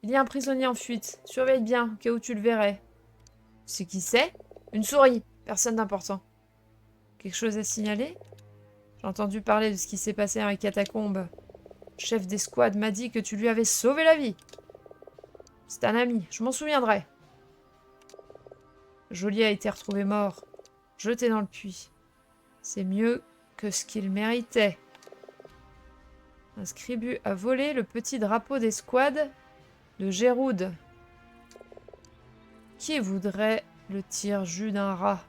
Il y a un prisonnier en fuite. Surveille bien, au cas où tu le verrais. C'est qui c'est? Une souris. Personne d'important. Quelque chose à signaler? J'ai entendu parler de ce qui s'est passé dans les catacombes. Le chef d'escouade m'a dit que tu lui avais sauvé la vie. C'est un ami, je m'en souviendrai. Joly a été retrouvé mort, jeté dans le puits. C'est mieux que ce qu'il méritait. Un scribu a volé le petit drapeau d'escouade de Géroude. Qui voudrait le tire-jus d'un rat?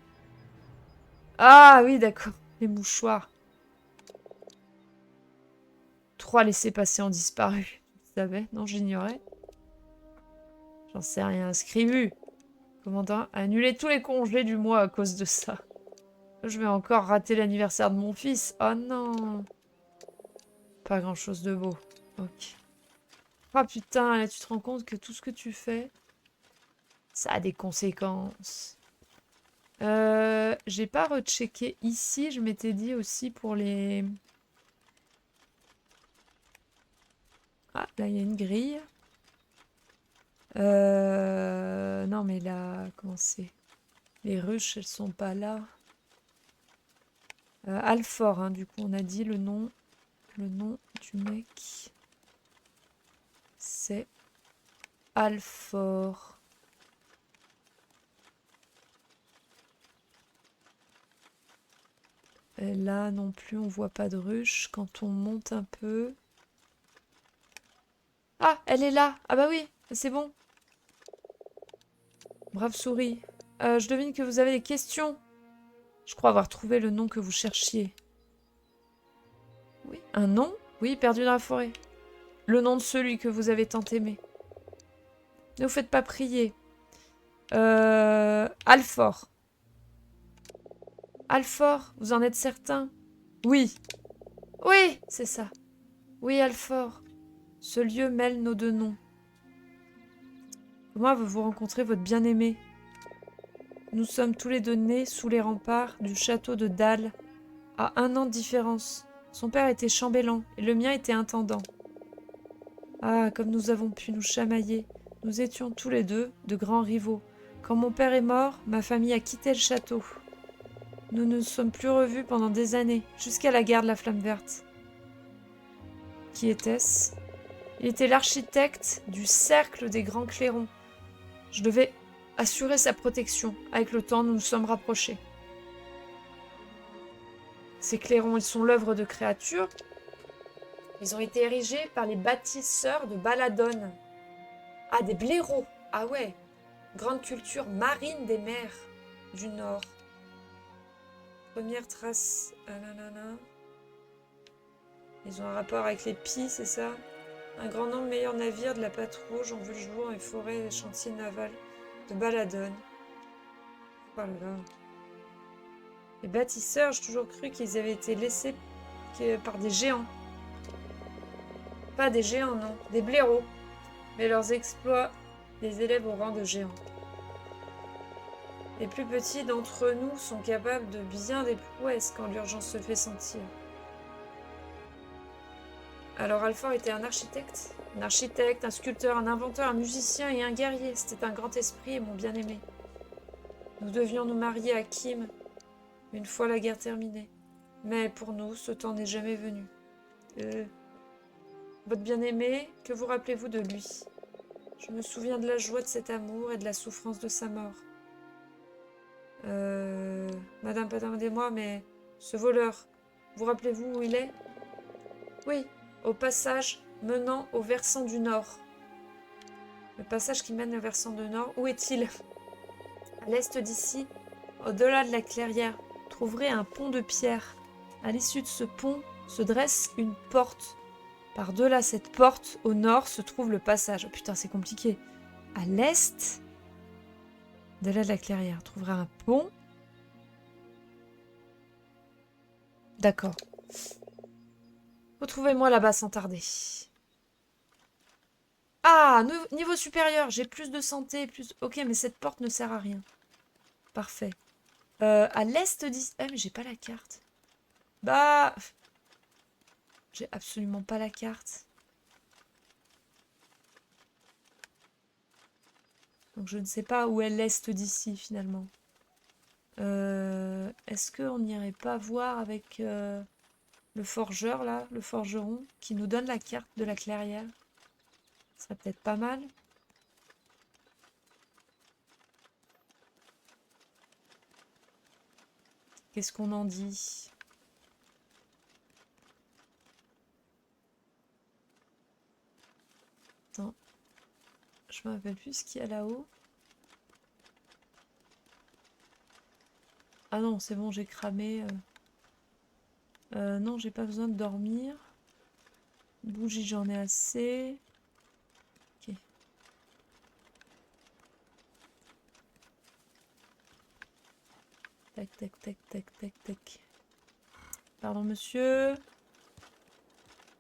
Ah oui, d'accord, les mouchoirs. 3 laissés-passer ont disparu. Tu savais? Non, j'ignorais. J'en sais rien. Scribu. Commandant a annulé tous les congés du mois à cause de ça. Je vais encore rater l'anniversaire de mon fils. Oh non. Pas grand-chose de beau. Ok. Ah putain, là tu te rends compte que tout ce que tu fais, ça a des conséquences. J'ai pas rechecké ici. Je m'étais dit aussi pour les... Ah, là il y a une grille. Non mais là, comment c'est? Les ruches, elles sont pas là. Alfort, hein, du coup, on a dit le nom du mec. C'est Alfort. Et là non plus, on voit pas de ruche. Quand on monte un peu... Ah, elle est là. Ah bah oui, c'est bon. Brave souris. Je devine que vous avez des questions. Je crois avoir trouvé le nom que vous cherchiez. Oui, un nom? Oui, perdu dans la forêt. Le nom de celui que vous avez tant aimé. Ne vous faites pas prier. Alfort. Alfort, vous en êtes certain? Oui. Oui, c'est ça. Oui, Alfort. Ce lieu mêle nos deux noms. Comment avez-vous rencontré votre bien-aimé? Nous sommes tous les deux nés sous les remparts du château de Dal, à 1 an de différence. Son père était chambellan et le mien était intendant. Ah, comme nous avons pu nous chamailler. Nous étions tous les deux de grands rivaux. Quand mon père est mort, ma famille a quitté le château. Nous ne nous sommes plus revus pendant des années, jusqu'à la guerre de la Flamme Verte. Qui était-ce? Il était l'architecte du cercle des Grands Clairons. Je devais assurer sa protection. Avec le temps, nous nous sommes rapprochés. Ces clairons, ils sont l'œuvre de créatures. Ils ont été érigés par les bâtisseurs de Baladone. Ah, des blaireaux. Ah ouais. Grande culture marine des mers du Nord. Première trace. Ah nanana. Ils ont un rapport avec les pies, c'est ça? Un grand nombre de meilleurs navires de la Patte Rouge ont vu le jour dans les forêts et les chantiers navals de Baladone. Oh là là. Les bâtisseurs, j'ai toujours cru qu'ils avaient été laissés par des géants. Pas des géants, non. Des blaireaux. Mais leurs exploits les élèvent au rang de géants. Les plus petits d'entre nous sont capables de bien des prouesses quand l'urgence se fait sentir. Alors Alfort était un architecte? Un architecte, un sculpteur, un inventeur, un musicien et un guerrier. C'était un grand esprit et mon bien-aimé. Nous devions nous marier à Kim une fois la guerre terminée. Mais pour nous, ce temps n'est jamais venu. Votre bien-aimé, que vous rappelez-vous de lui? Je me souviens de la joie de cet amour et de la souffrance de sa mort. Madame, pardonnez-moi, mais ce voleur, vous rappelez-vous où il est? Oui, au passage menant au versant du nord. Le passage qui mène au versant du nord, où est-il? À l'est d'ici, au-delà de la clairière, trouverez un pont de pierre. À l'issue de ce pont se dresse une porte. Par-delà cette porte, au nord, se trouve le passage. Oh putain, c'est compliqué. À l'est, au-delà de la clairière, trouverez un pont. D'accord. Retrouvez-moi là-bas sans tarder. Ah, niveau supérieur, j'ai plus de santé, plus... Ok, mais cette porte ne sert à rien. Parfait. À l'est d'ici... Ah, mais j'ai pas la carte. Bah... J'ai absolument pas la carte. Donc je ne sais pas où est l'est d'ici finalement. Est-ce qu'on n'irait pas voir avec le forgeur là, le forgeron, qui nous donne la carte de la clairière? Ce serait peut-être pas mal. Qu'est-ce qu'on en dit? Attends. Je me rappelle plus ce qu'il y a là-haut. Ah non, c'est bon, j'ai cramé. Non, j'ai pas besoin de dormir. Bougie, j'en ai assez. Ok. Tac, tac, tac, tac, tac, tac. Pardon, monsieur.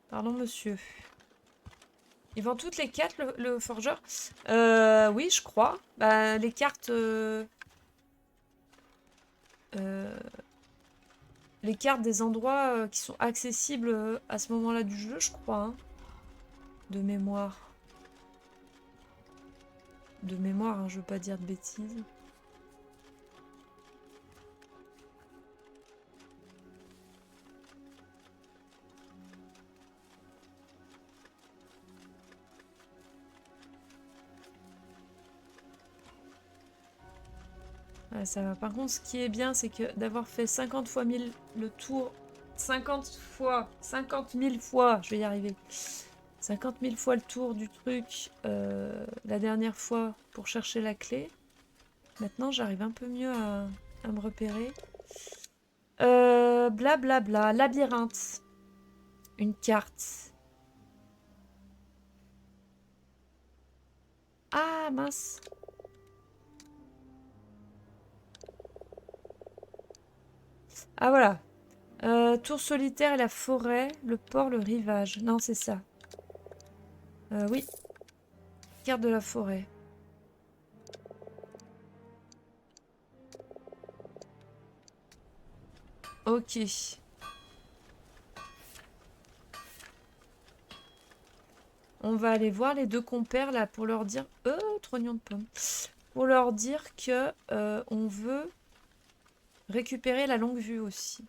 Pardon, monsieur. Il vend toutes les cartes, le forgeur? Oui, je crois. Bah, les cartes... les cartes des endroits qui sont accessibles à ce moment-là du jeu, je crois. Hein. De mémoire. De mémoire, hein, je veux pas dire de bêtises. Ouais, ça va. Par contre, ce qui est bien, c'est que d'avoir fait 50 fois 1000 le tour... 50 000 fois, je vais y arriver. 50 000 fois le tour du truc la dernière fois pour chercher la clé. Maintenant, j'arrive un peu mieux à me repérer. Blablabla. Labyrinthe. Une carte. Ah, mince. Ah, voilà. Tour solitaire et la forêt. Le port, le rivage. Non, c'est ça. Oui. Carte de la forêt. Ok. On va aller voir les deux compères là pour leur dire... trognon de pomme. Pour leur dire que on veut récupérer la longue vue aussi.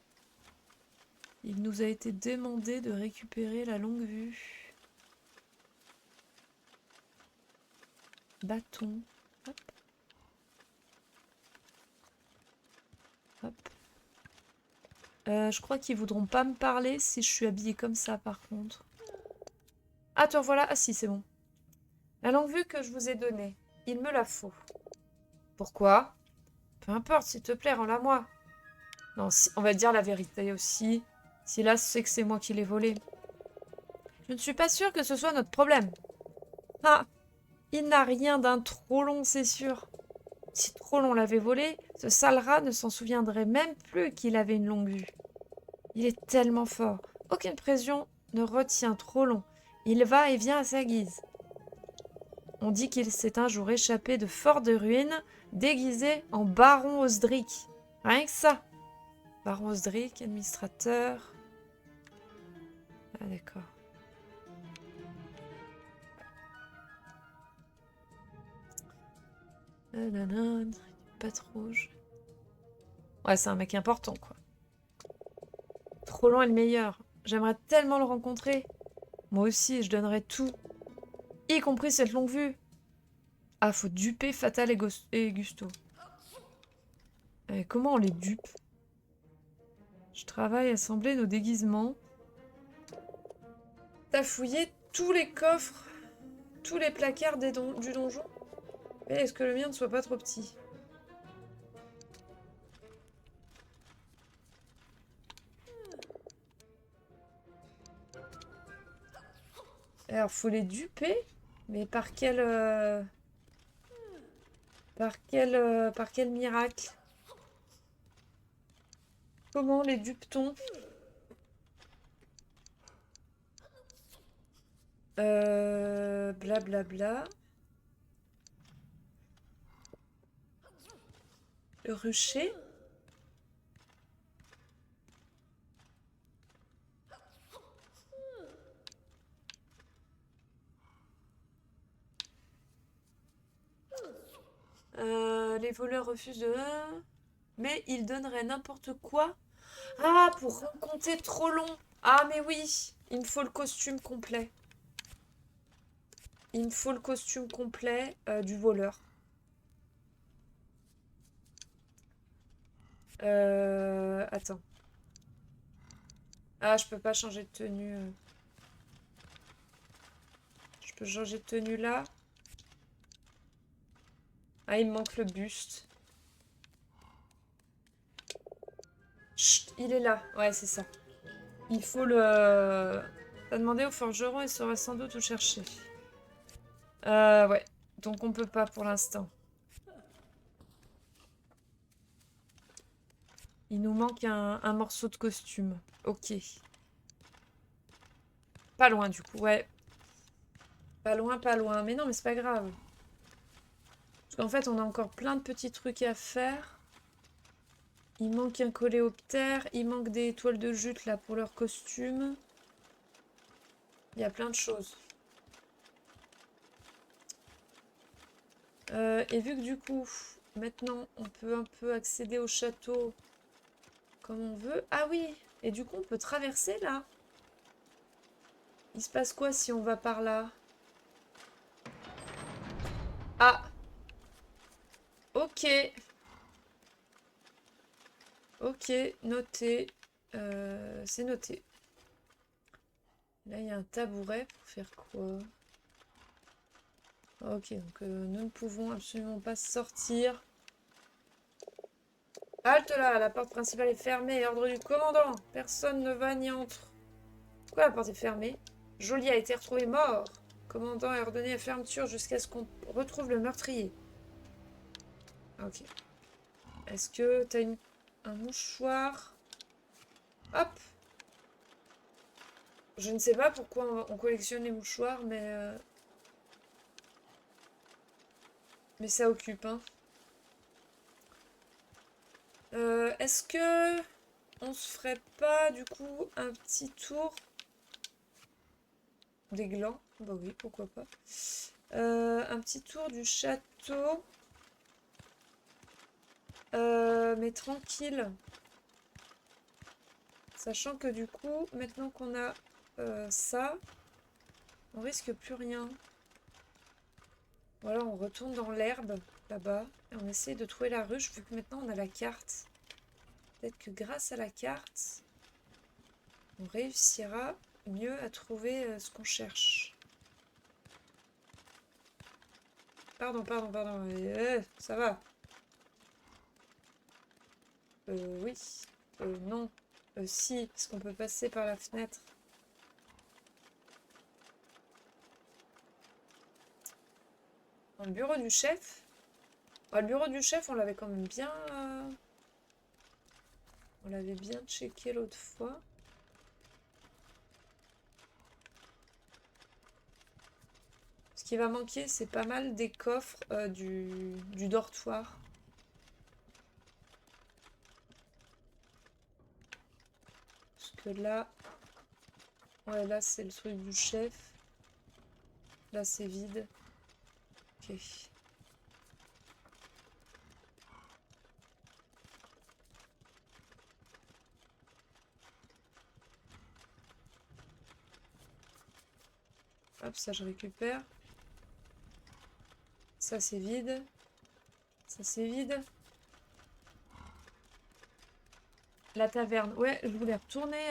Il nous a été demandé de récupérer la longue vue. Bâton. Hop. Hop. Je crois qu'ils voudront pas me parler si je suis habillée comme ça par contre. Ah, te revoilà. Ah si, c'est bon. La longue vue que je vous ai donnée, il me la faut. Pourquoi? Peu importe, s'il te plaît, rends-la moi. Non, on va dire la vérité aussi. Si là, c'est que c'est moi qui l'ai volée. Je ne suis pas sûre que ce soit notre problème. Ah, il n'a rien d'un trop long, c'est sûr. Si Trollon l'avait volé, ce sale rat ne s'en souviendrait même plus qu'il avait une longue vue. Il est tellement fort. Aucune pression ne retient Trollon. Il va et vient à sa guise. On dit qu'il s'est un jour échappé de fort de ruines, déguisé en baron Osdric. Rien que ça. Baron Osdric, administrateur. Ah d'accord. Patte rouge. Ouais, c'est un mec important, quoi. Trollon est le meilleur. J'aimerais tellement le rencontrer. Moi aussi, je donnerais tout. Y compris cette longue vue. Ah, faut duper Fatal et Gusto. Comment on les dupe? Je travaille à assembler nos déguisements. T'as fouillé tous les coffres, tous les placards du donjon? Est-ce que le mien ne soit pas trop petit? Alors, faut les duper? Mais par quel... par quel miracle? Comment les dupe-t-on? Blablabla. Le rucher? Les voleurs refusent de... Mais ils donneraient n'importe quoi. Ah, pour compter trop long. Ah, mais oui, il me faut le costume complet. Il me faut le costume complet du voleur. Attends. Ah, je peux pas changer de tenue. Je peux changer de tenue là. Ah, il me manque le buste. Chut, il est là. Ouais, c'est ça. Il faut le... T'as demandé au forgeron et saura sans doute où chercher. Ouais. Donc on peut pas pour l'instant. Il nous manque un morceau de costume. Ok. Pas loin du coup, ouais. Pas loin, pas loin. Mais non, mais c'est pas grave. Parce qu'en fait, on a encore plein de petits trucs à faire. Il manque un coléoptère. Il manque des toiles de jute là pour leur costume. Il y a plein de choses. Et vu que du coup, maintenant, on peut un peu accéder au château comme on veut. Ah oui! Et du coup, on peut traverser là. Il se passe quoi si on va par là? Ah! Ok! Ok, noté. C'est noté. Là, il y a un tabouret pour faire quoi? Ok, donc nous ne pouvons absolument pas sortir. Halte là, la porte principale est fermée. Ordre du commandant. Personne ne va ni entre. Pourquoi la porte est fermée? Joly a été retrouvé mort. Le commandant a ordonné la fermeture jusqu'à ce qu'on retrouve le meurtrier. Ok. Est-ce que t'as un mouchoir? Hop! Je ne sais pas pourquoi on collectionne les mouchoirs, mais ça occupe, hein. Est-ce que on se ferait pas du coup un petit tour des glands? Bah oui, pourquoi pas. Un petit tour du château. Mais tranquille. Sachant que du coup, maintenant qu'on a ça, on risque plus rien. Voilà, on retourne dans l'herbe, là-bas, et on essaie de trouver la ruche, vu que maintenant on a la carte. Peut-être que grâce à la carte, on réussira mieux à trouver ce qu'on cherche. Pardon, pardon, pardon. Ça va. Oui. Non. Si, parce qu'on peut passer par la fenêtre. Dans le bureau du chef. Le bureau du chef, on l'avait quand même bien... On l'avait bien checké l'autre fois. Ce qui va manquer, c'est pas mal des coffres du dortoir. Parce que là... Ouais, là, c'est le truc du chef. Là, c'est vide. Ok. Hop, ça, je récupère. Ça, c'est vide. Ça, c'est vide. La taverne. Ouais, je voulais retourner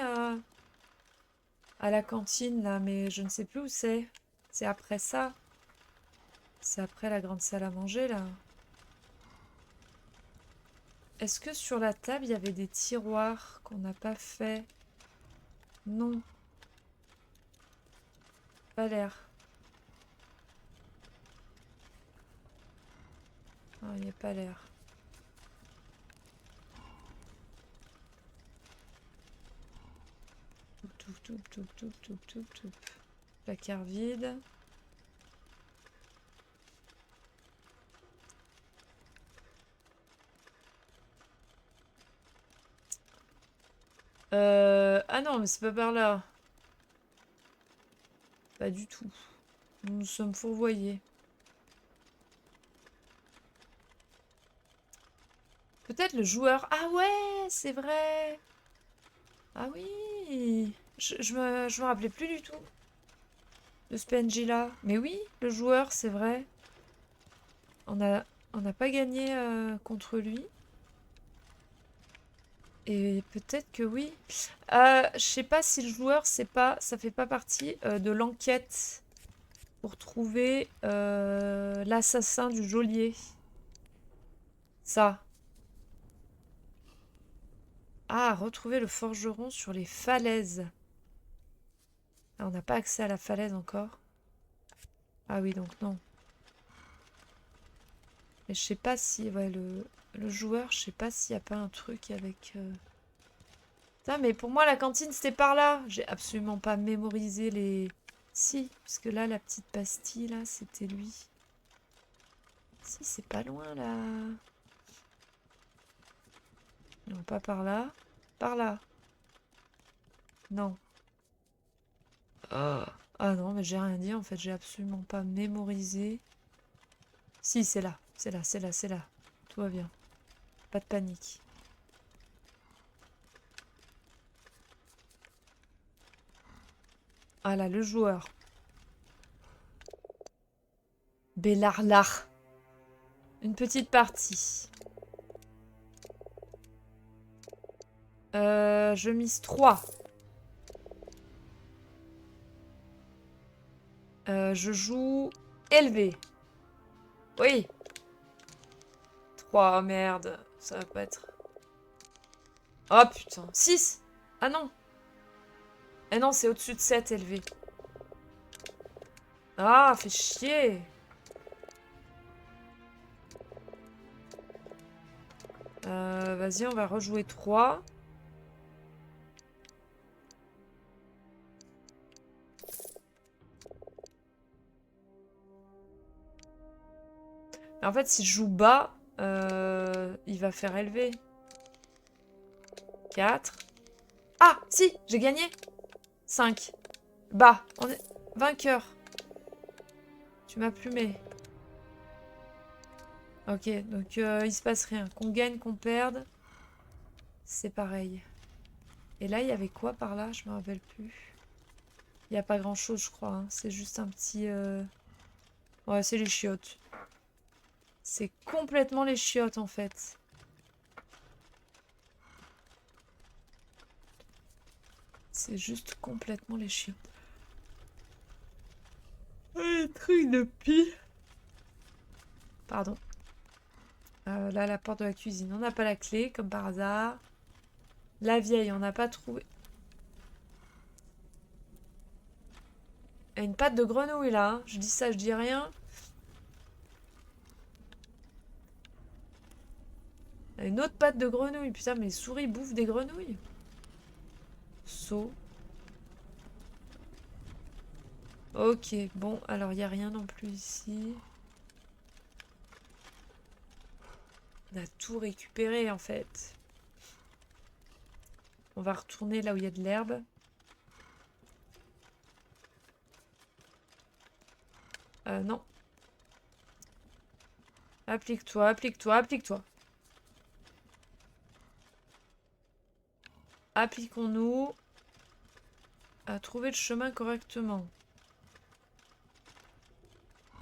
à la cantine, là, mais je ne sais plus où c'est. C'est après ça. C'est après la grande salle à manger, là. Est-ce que sur la table, il y avait des tiroirs qu'on n'a pas fait? Non. Pas l'air. Non, il n'y a pas l'air. Tout, tout, tout, tout, tout, tout, tout. Placard vide. Ah non, mais c'est pas par là. Pas du tout. Nous nous sommes fourvoyés. Peut-être le joueur. Ah ouais, c'est vrai. Ah oui. Je me rappelais plus du tout de ce PNJ-là. Mais oui, le joueur, c'est vrai. On a, on n'a pas gagné contre lui. Et peut-être que oui. Je sais pas si le joueur, ça fait pas partie de l'enquête pour trouver l'assassin du geôlier. Ça. Ah, retrouver le forgeron sur les falaises. Ah, on n'a pas accès à la falaise encore. Ah oui, donc non. Mais je sais pas si... Ouais, le joueur, je sais pas s'il n'y a pas un truc avec... Putain, mais pour moi, la cantine, c'était par là. J'ai absolument pas mémorisé les... Si, parce que là, la petite pastille, là, c'était lui. Si, c'est pas loin, là. Non, pas par là. Par là. Non. Ah, ah non, mais j'ai rien dit, en fait. J'ai absolument pas mémorisé. Si, c'est là. C'est là, c'est là, c'est là. Tout va bien. Pas de panique. Ah là, le joueur. Bélarlar. Une petite partie. Je mise 3. Je joue élevé. Oui. 3, merde. Ça va pas être... Oh putain. 6. Ah non. Eh non, c'est au-dessus de 7 élevé. Ah, fait chier. Vas-y, on va rejouer 3. En fait, si je joue bas, il va faire élevé. 4. Ah, si, j'ai gagné. 5. Bas, on est vainqueur. Tu m'as plumé. Ok, donc il se passe rien. Qu'on gagne, qu'on perde, c'est pareil. Et là, il y avait quoi par là? Je me rappelle plus. Il n'y a pas grand-chose, je crois. Hein. C'est juste un petit... Ouais, c'est les chiottes. C'est complètement les chiottes, en fait. C'est juste complètement les chiottes. Les trucs de pie. Pardon. Là, la porte de la cuisine. On n'a pas la clé, comme par hasard. La vieille, on n'a pas trouvé. Il y a une patte de grenouille, là. Hein. Je dis ça, je dis rien. Il y a une autre patte de grenouille. Putain, mais les souris bouffent des grenouilles. Saut. Ok, bon, alors il n'y a rien non plus ici. On a tout récupéré, en fait. On va retourner là où il y a de l'herbe. Non. Applique-toi, applique-toi, applique-toi. Appliquons-nous à trouver le chemin correctement.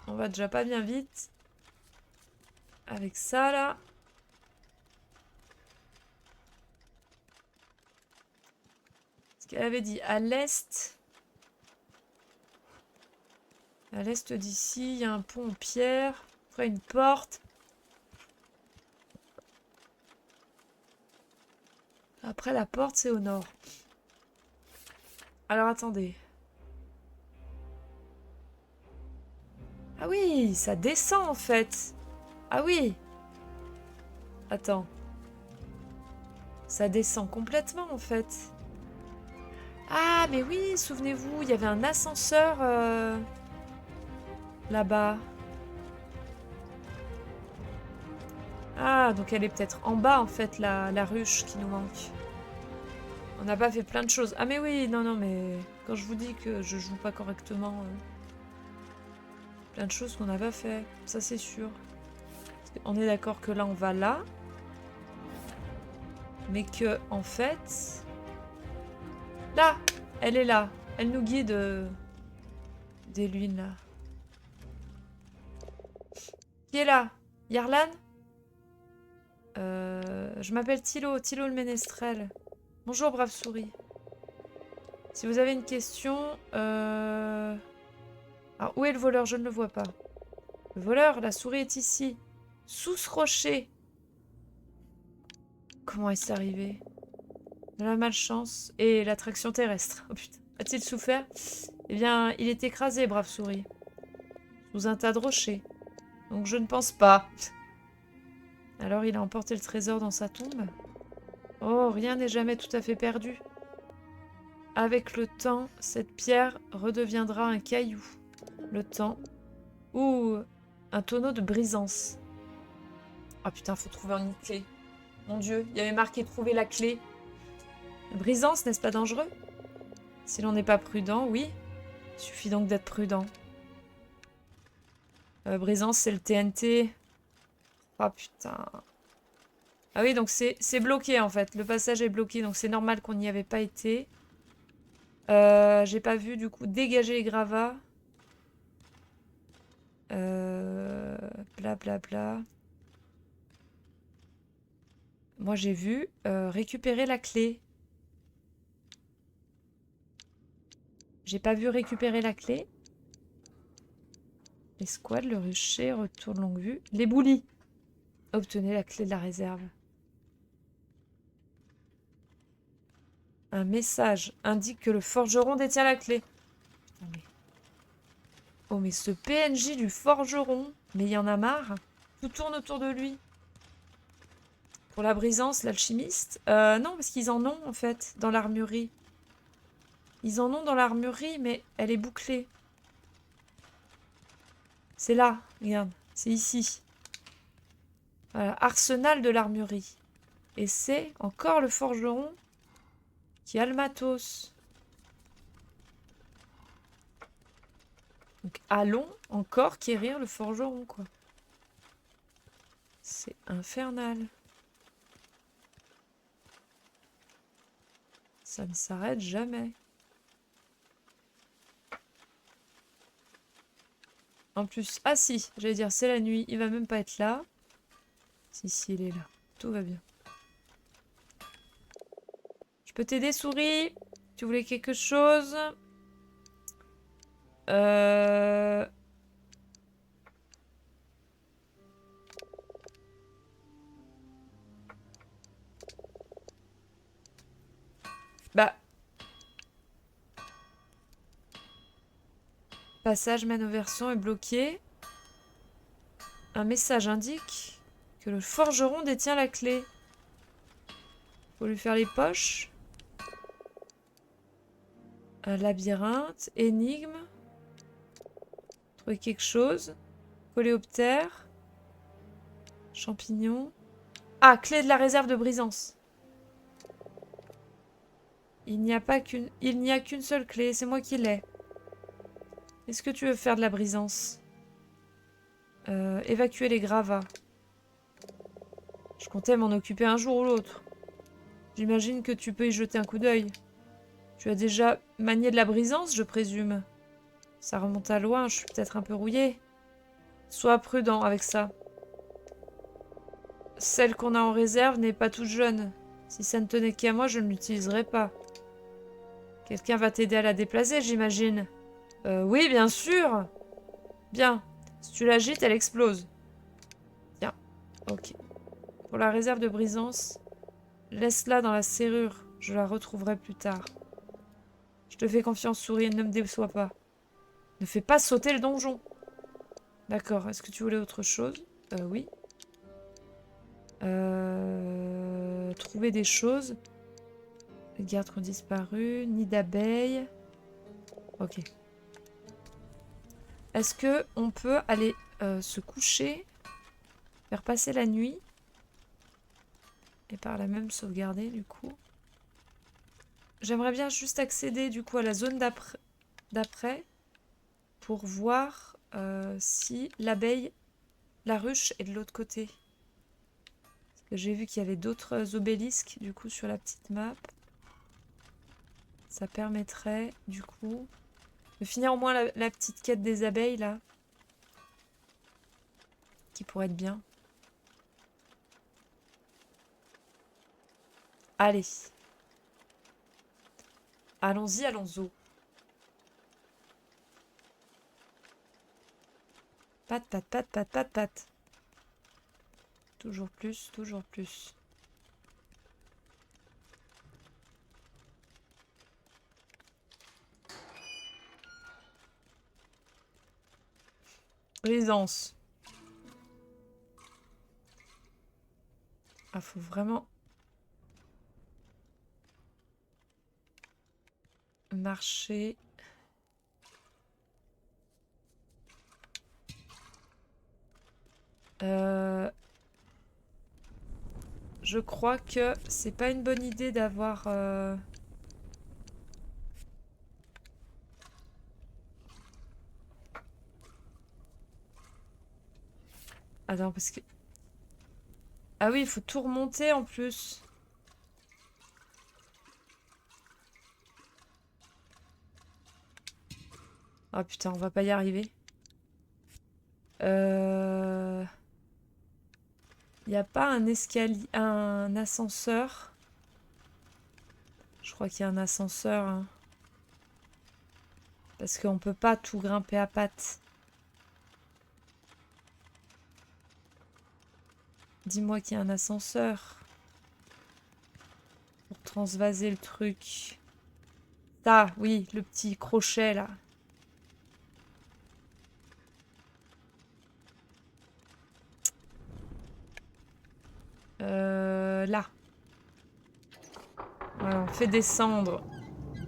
On va déjà pas bien vite. Avec ça, là. Ce qu'elle avait dit, à l'est... À l'est d'ici, il y a un pont en pierre. Après, une porte. Après, la porte, c'est au nord. Alors, attendez. Ah oui, ça descend, en fait. Ah oui. Attends. Ça descend complètement, en fait. Ah, mais oui, souvenez-vous, il y avait un ascenseur là-bas. Ah, donc elle est peut-être en bas, en fait, la ruche qui nous manque. On n'a pas fait plein de choses. Ah, mais oui, non, non, mais quand je vous dis que je joue pas correctement, plein de choses qu'on n'a pas fait, ça c'est sûr. On est d'accord que là, on va là. Mais que, en fait... Là! Elle est là. Elle nous guide des lunes, là. Qui est là? Yarlan? Je m'appelle Thilo, Thilo le ménestrel. Bonjour, brave souris. Si vous avez une question... Alors, où est le voleur? Je ne le vois pas. Le voleur, la souris est ici. Sous ce rocher. Comment est-ce arrivé? De la malchance et l'attraction terrestre. Oh putain. A-t-il souffert? Eh bien, il est écrasé, brave souris. Sous un tas de rochers. Donc je ne pense pas. Alors il a emporté le trésor dans sa tombe? Oh, rien n'est jamais tout à fait perdu. Avec le temps, cette pierre redeviendra un caillou. Le temps. Ou un tonneau de brisance. Ah putain, faut trouver une clé. Mon dieu, il y avait marqué trouver la clé. Brisance, n'est-ce pas dangereux? Si l'on n'est pas prudent, oui. Il suffit donc d'être prudent. Brisance, c'est le TNT. Ah putain. Ah oui, donc c'est bloqué en fait. Le passage est bloqué, donc c'est normal qu'on n'y avait pas été. J'ai pas vu du coup dégager les gravats. Bla bla bla. Moi j'ai vu récupérer la clé. J'ai pas vu récupérer la clé. Escouade, le rucher, retour de longue vue. Les boulis. Obtenez la clé de la réserve. Un message indique que le forgeron détient la clé. Putain, mais... Oh mais ce PNJ du forgeron. Mais il y en a marre. Tout tourne autour de lui. Pour la brisance, l'alchimiste. Non, parce qu'ils en ont en fait dans l'armurerie. Ils en ont dans l'armurerie, mais elle est bouclée. C'est là, regarde. C'est ici. Voilà, arsenal de l'armurerie. Et c'est encore le forgeron qui a le matos. Donc allons encore quérir le forgeron, quoi. C'est infernal. Ça ne s'arrête jamais. En plus, ah si, j'allais dire c'est la nuit, il va même pas être là. Si, il est là. Tout va bien. Je peux t'aider, souris? Tu voulais quelque chose? Bah. Passage mène aux versions est bloqué. Un message indique que le forgeron détient la clé. Faut lui faire les poches. Un labyrinthe, énigme. Trouver quelque chose. Coléoptère. Champignon. Ah, clé de la réserve de brisance. Il n'y a qu'une seule clé, c'est moi qui l'ai. Est-ce que tu veux faire de la brisance? Évacuer les gravats. Je comptais m'en occuper un jour ou l'autre. J'imagine que tu peux y jeter un coup d'œil. Tu as déjà manié de la brisance, je présume. Ça remonte à loin, je suis peut-être un peu rouillée. Sois prudent avec ça. Celle qu'on a en réserve n'est pas toute jeune. Si ça ne tenait qu'à moi, je ne l'utiliserais pas. Quelqu'un va t'aider à la déplacer, j'imagine. Oui, bien sûr. Bien. Si tu l'agites, elle explose. Bien. Ok. Pour la réserve de brisance, laisse-la dans la serrure. Je la retrouverai plus tard. Je te fais confiance, souris, ne me déçois pas. Ne fais pas sauter le donjon. D'accord. Est-ce que tu voulais autre chose? Oui. Trouver des choses. Les gardes qui ont disparu. Nid d'abeilles. Ok. Est-ce que on peut aller se coucher, faire passer la nuit et par là même sauvegarder du coup? J'aimerais bien juste accéder du coup à la zone d'après pour voir si l'abeille, la ruche est de l'autre côté. J'ai vu qu'il y avait d'autres obélisques, du coup, sur la petite map. Ça permettrait, du coup, de finir au moins la petite quête des abeilles, là. Qui pourrait être bien. Allez. Allons-y, allons-y. Pat, pat, pat, pat, pat, pat. Toujours plus, toujours plus. Aisance. Ah, faut vraiment marcher. Je crois que c'est pas une bonne idée d'avoir... Attends, parce que... Ah oui, il faut tout remonter en plus. Ah putain, on va pas y arriver. Il n'y a pas un escalier... un ascenseur. Je crois qu'il y a un ascenseur. Hein. Parce qu'on peut pas tout grimper à pattes. Dis-moi qu'il y a un ascenseur. Pour transvaser le truc. Ah, oui, le petit crochet, là. Là. Voilà, on fait descendre.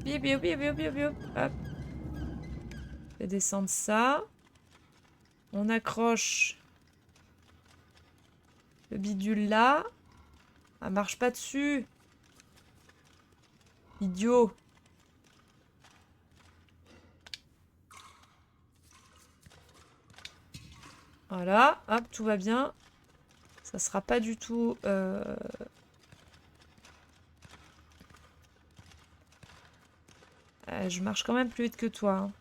Bip, bip, bip, bip, bip, bip. Hop. On fait descendre ça. On accroche le bidule là. Ah, marche pas dessus. Idiot. Voilà, hop, tout va bien. Ça sera pas du tout... je marche quand même plus vite que toi. Hein.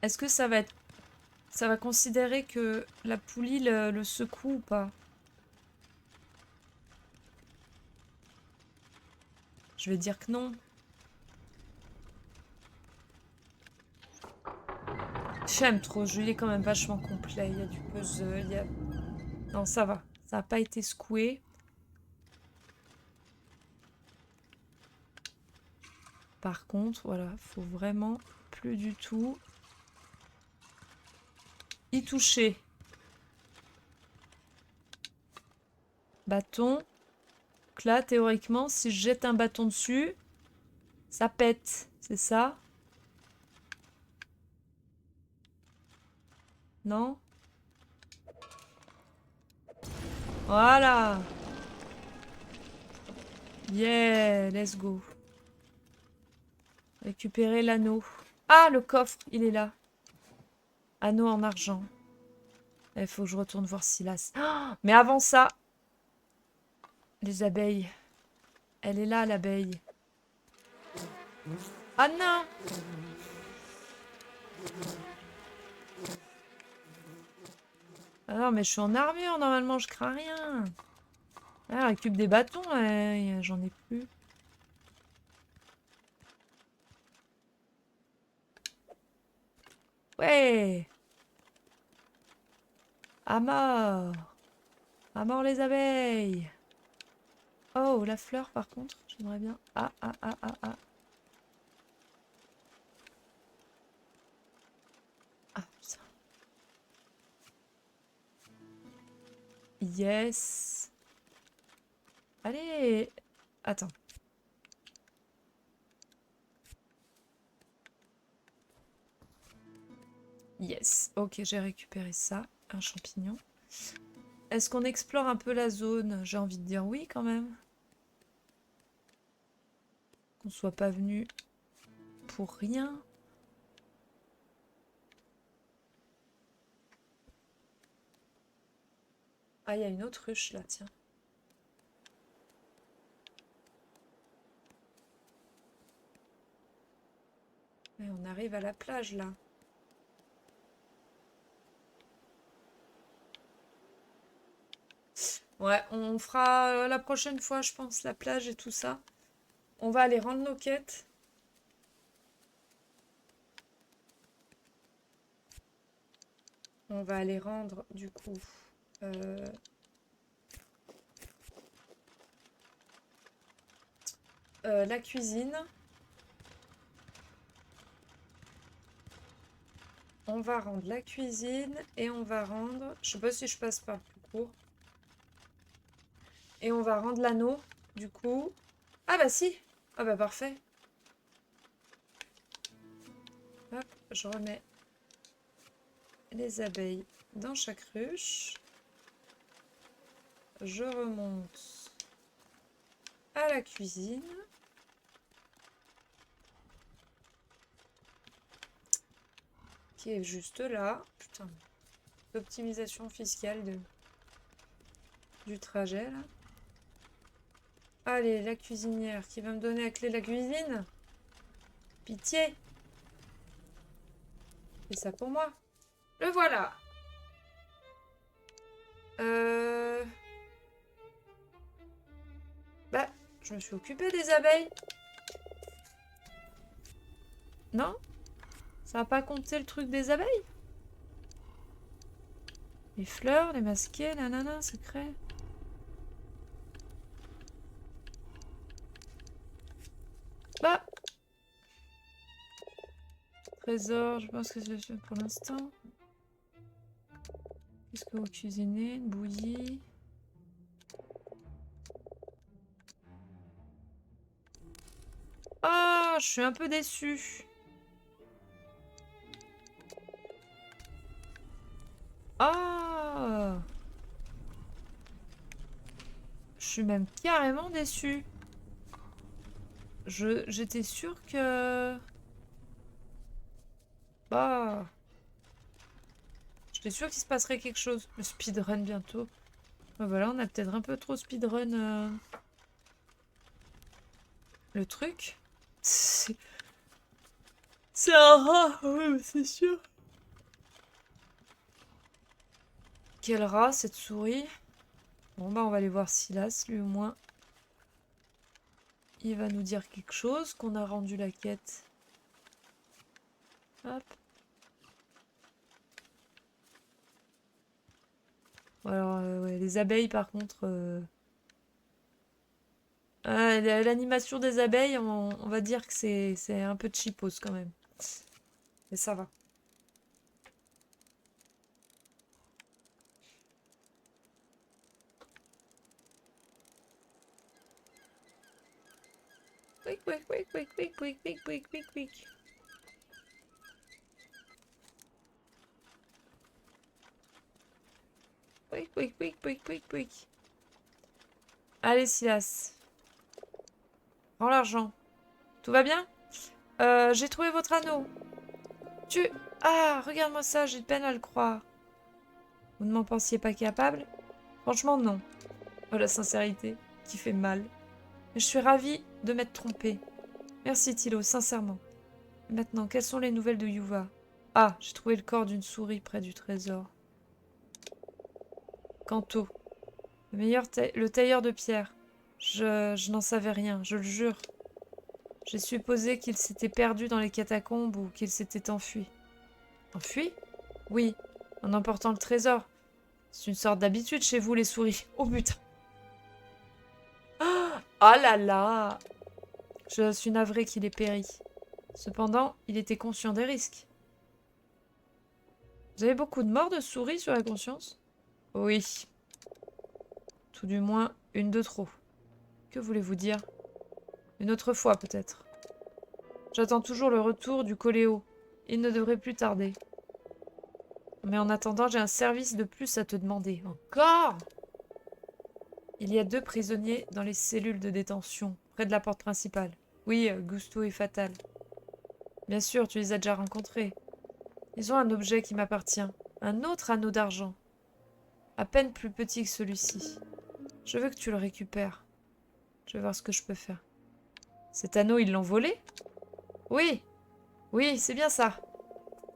Est-ce que ça va être... Ça va considérer que la poulie le secoue ou pas? Je vais dire que non. J'aime trop, je l'ai quand même vachement complet. Il y a du puzzle, il y a... Non, ça va. Ça n'a pas été secoué. Par contre, voilà, faut vraiment plus du tout y toucher. Bâton. Donc là, théoriquement, si je jette un bâton dessus, ça pète. C'est ça? Non? Voilà! Yeah! Let's go. Récupérer l'anneau. Ah, le coffre, il est là. Anneau en argent. Il faut que je retourne voir Silas. Oh, mais avant ça, les abeilles. Elle est là, l'abeille. Ah non! Ah non, mais je suis en armure, normalement, je crains rien. Ah, récupère des bâtons, j'en ai plus. Ouais! À mort! À mort les abeilles! Oh, la fleur, par contre, j'aimerais bien... Ah, ah, ah, ah, ah. Ah, putain. Yes! Allez! Attends. Yes. Ok, j'ai récupéré ça. Un champignon. Est-ce qu'on explore un peu la zone? J'ai envie de dire oui, quand même. Qu'on soit pas venu pour rien. Ah, il y a une autruche là, tiens. Et on arrive à la plage là. Ouais, on fera la prochaine fois, je pense, la plage et tout ça. On va aller rendre nos quêtes. On va aller rendre, du coup, euh, la cuisine. On va rendre la cuisine et on va rendre... Je sais pas si je passe par le plus court. Et on va rendre l'anneau, du coup. Ah bah si! Ah bah parfait. Hop, je remets les abeilles dans chaque ruche. Je remonte à la cuisine. Qui est juste là. Putain, l'optimisation fiscale du trajet là. Allez, la cuisinière qui va me donner la clé de la cuisine. Pitié. Fais ça pour moi. Le voilà. Bah, je me suis occupée des abeilles. Non? Ça n'a pas compté le truc des abeilles? Les fleurs, les masqués, nanana, secret. Bah. Trésor, je pense que c'est fait pour l'instant. Qu'est-ce que vous cuisinez? Une bouillie. Ah, je suis un peu déçue. Ah, je suis même carrément déçue. J'étais sûre que... Bah... J'étais sûre qu'il se passerait quelque chose. Le speedrun bientôt. Bah voilà, on a peut-être un peu trop speedrun le truc. C'est un rat, ouais, c'est sûr. Quel rat, cette souris? Bon bah on va aller voir Silas, lui au moins. Il va nous dire quelque chose, qu'on a rendu la quête. Hop. Alors, ouais, les abeilles par contre... l'animation des abeilles, on va dire que c'est un peu cheapos quand même. Mais ça va. Quick, quick, quick, quick, quick, quick, quick, quick, quick, quick. Quick, quick, quick, quick, quick, quick. Allez, Silas. Rends l'argent. Tout va bien? J'ai trouvé votre anneau. Tu... Ah, regarde-moi ça, j'ai de peine à le croire. Vous ne m'en pensiez pas capable? Franchement, non. Oh, la sincérité, qui fait mal. Mais je suis ravie de m'être trompée. Merci, Thilo, sincèrement. Maintenant, quelles sont les nouvelles de Yuva? Ah, j'ai trouvé le corps d'une souris près du trésor. Kanto, le tailleur de pierre. Je n'en savais rien, je le jure. J'ai supposé qu'il s'était perdu dans les catacombes ou qu'il s'était enfui. Enfui? Oui, en emportant le trésor. C'est une sorte d'habitude chez vous, les souris. Oh putain. Ah là là. Je suis navrée qu'il ait péri. Cependant, il était conscient des risques. Vous avez beaucoup de morts de souris sur la conscience? Oui. Tout du moins, une de trop. Que voulez-vous dire? Une autre fois, peut-être. J'attends toujours le retour du Coléo. Il ne devrait plus tarder. Mais en attendant, j'ai un service de plus à te demander. Encore? Il y a 2 prisonniers dans les cellules de détention, près de la porte principale. Oui, Gusto et Fatal. Bien sûr, tu les as déjà rencontrés. Ils ont un objet qui m'appartient. Un autre anneau d'argent. À peine plus petit que celui-ci. Je veux que tu le récupères. Je vais voir ce que je peux faire. Cet anneau, ils l'ont volé? Oui. Oui, c'est bien ça.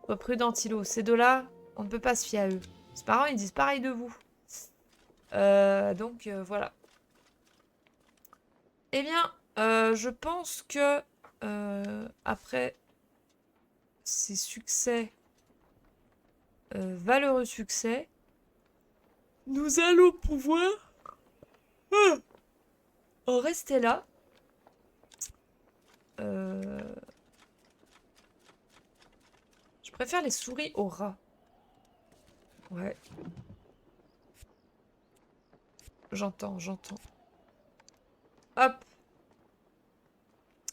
Sois prudent, Tilo. Ces deux-là, on ne peut pas se fier à eux. Ses parents, ils disent pareil de vous. Donc, voilà. Eh bien, je pense que après ces succès, valeureux succès, nous allons pouvoir en rester là. Je préfère les souris aux rats. Ouais. J'entends, j'entends. Hop.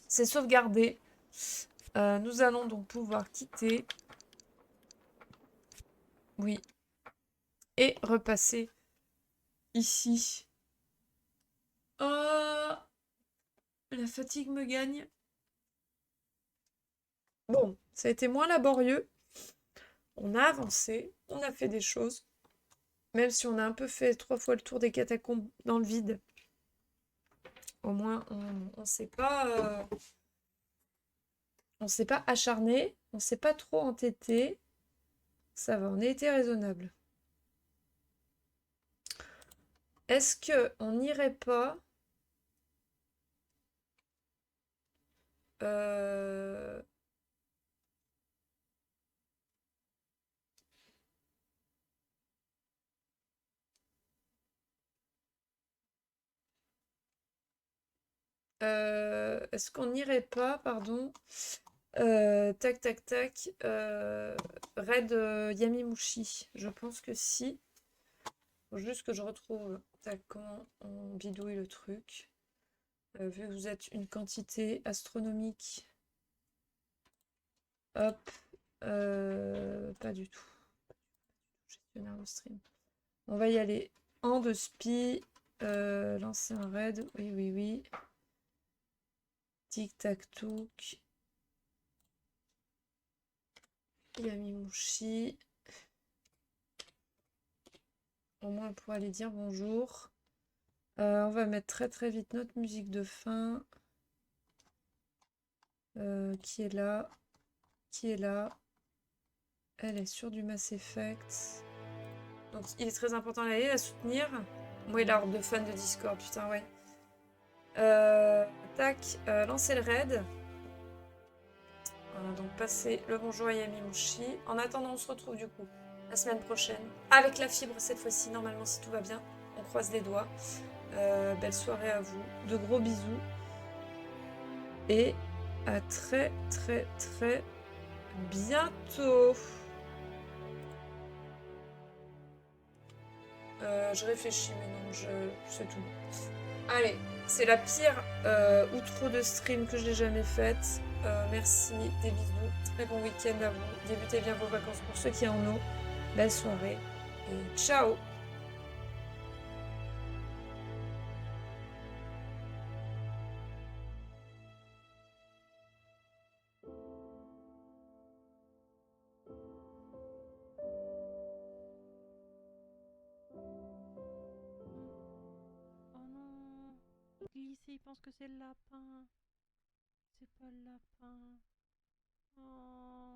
C'est sauvegardé. Nous allons donc pouvoir quitter. Oui. Et repasser ici. Oh, la fatigue me gagne. Bon, ça a été moins laborieux. On a avancé, on a fait des choses. Même si on a un peu fait 3 fois le tour des catacombes dans le vide. Au moins, on s'est pas... on s'est pas acharné, on s'est pas trop entêté. Ça va, on a été raisonnable. Est-ce que on n'irait pas euh, est-ce qu'on n'irait pas, pardon, tac tac tac, raid Yamimushi? Je pense que si. Faut juste que je retrouve tac, comment on bidouille le truc. Vu que vous êtes une quantité astronomique. Hop. Pas du tout. Gestionnaire de stream. On va y aller en de spi. Lancer un raid. Oui, oui, oui. Tic-tac-touc. Yamimushi. Au moins, on pourra aller dire bonjour. On va mettre très très vite notre musique de fin. Qui est là? Qui est là? Elle est sur du Mass Effect. Donc il est très important d'aller la soutenir. Moi, il a horde de fans de Discord, putain, ouais. Tac, lancer le raid. Donc passer le bonjour à Yamimushi. En attendant, on se retrouve du coup la semaine prochaine. Avec la fibre cette fois-ci, normalement, si tout va bien. On croise les doigts. Belle soirée à vous. De gros bisous. Et à très très très bientôt. Je réfléchis, mais non, c'est tout. Allez, c'est la pire outro de stream que j'ai jamais faite. Merci, des bisous. Très bon week-end à vous. Débutez bien vos vacances pour ceux qui en ont. Belle soirée et ciao! Oh non, glissé, il pense que c'est le lapin. C'est pas le lapin. Oh.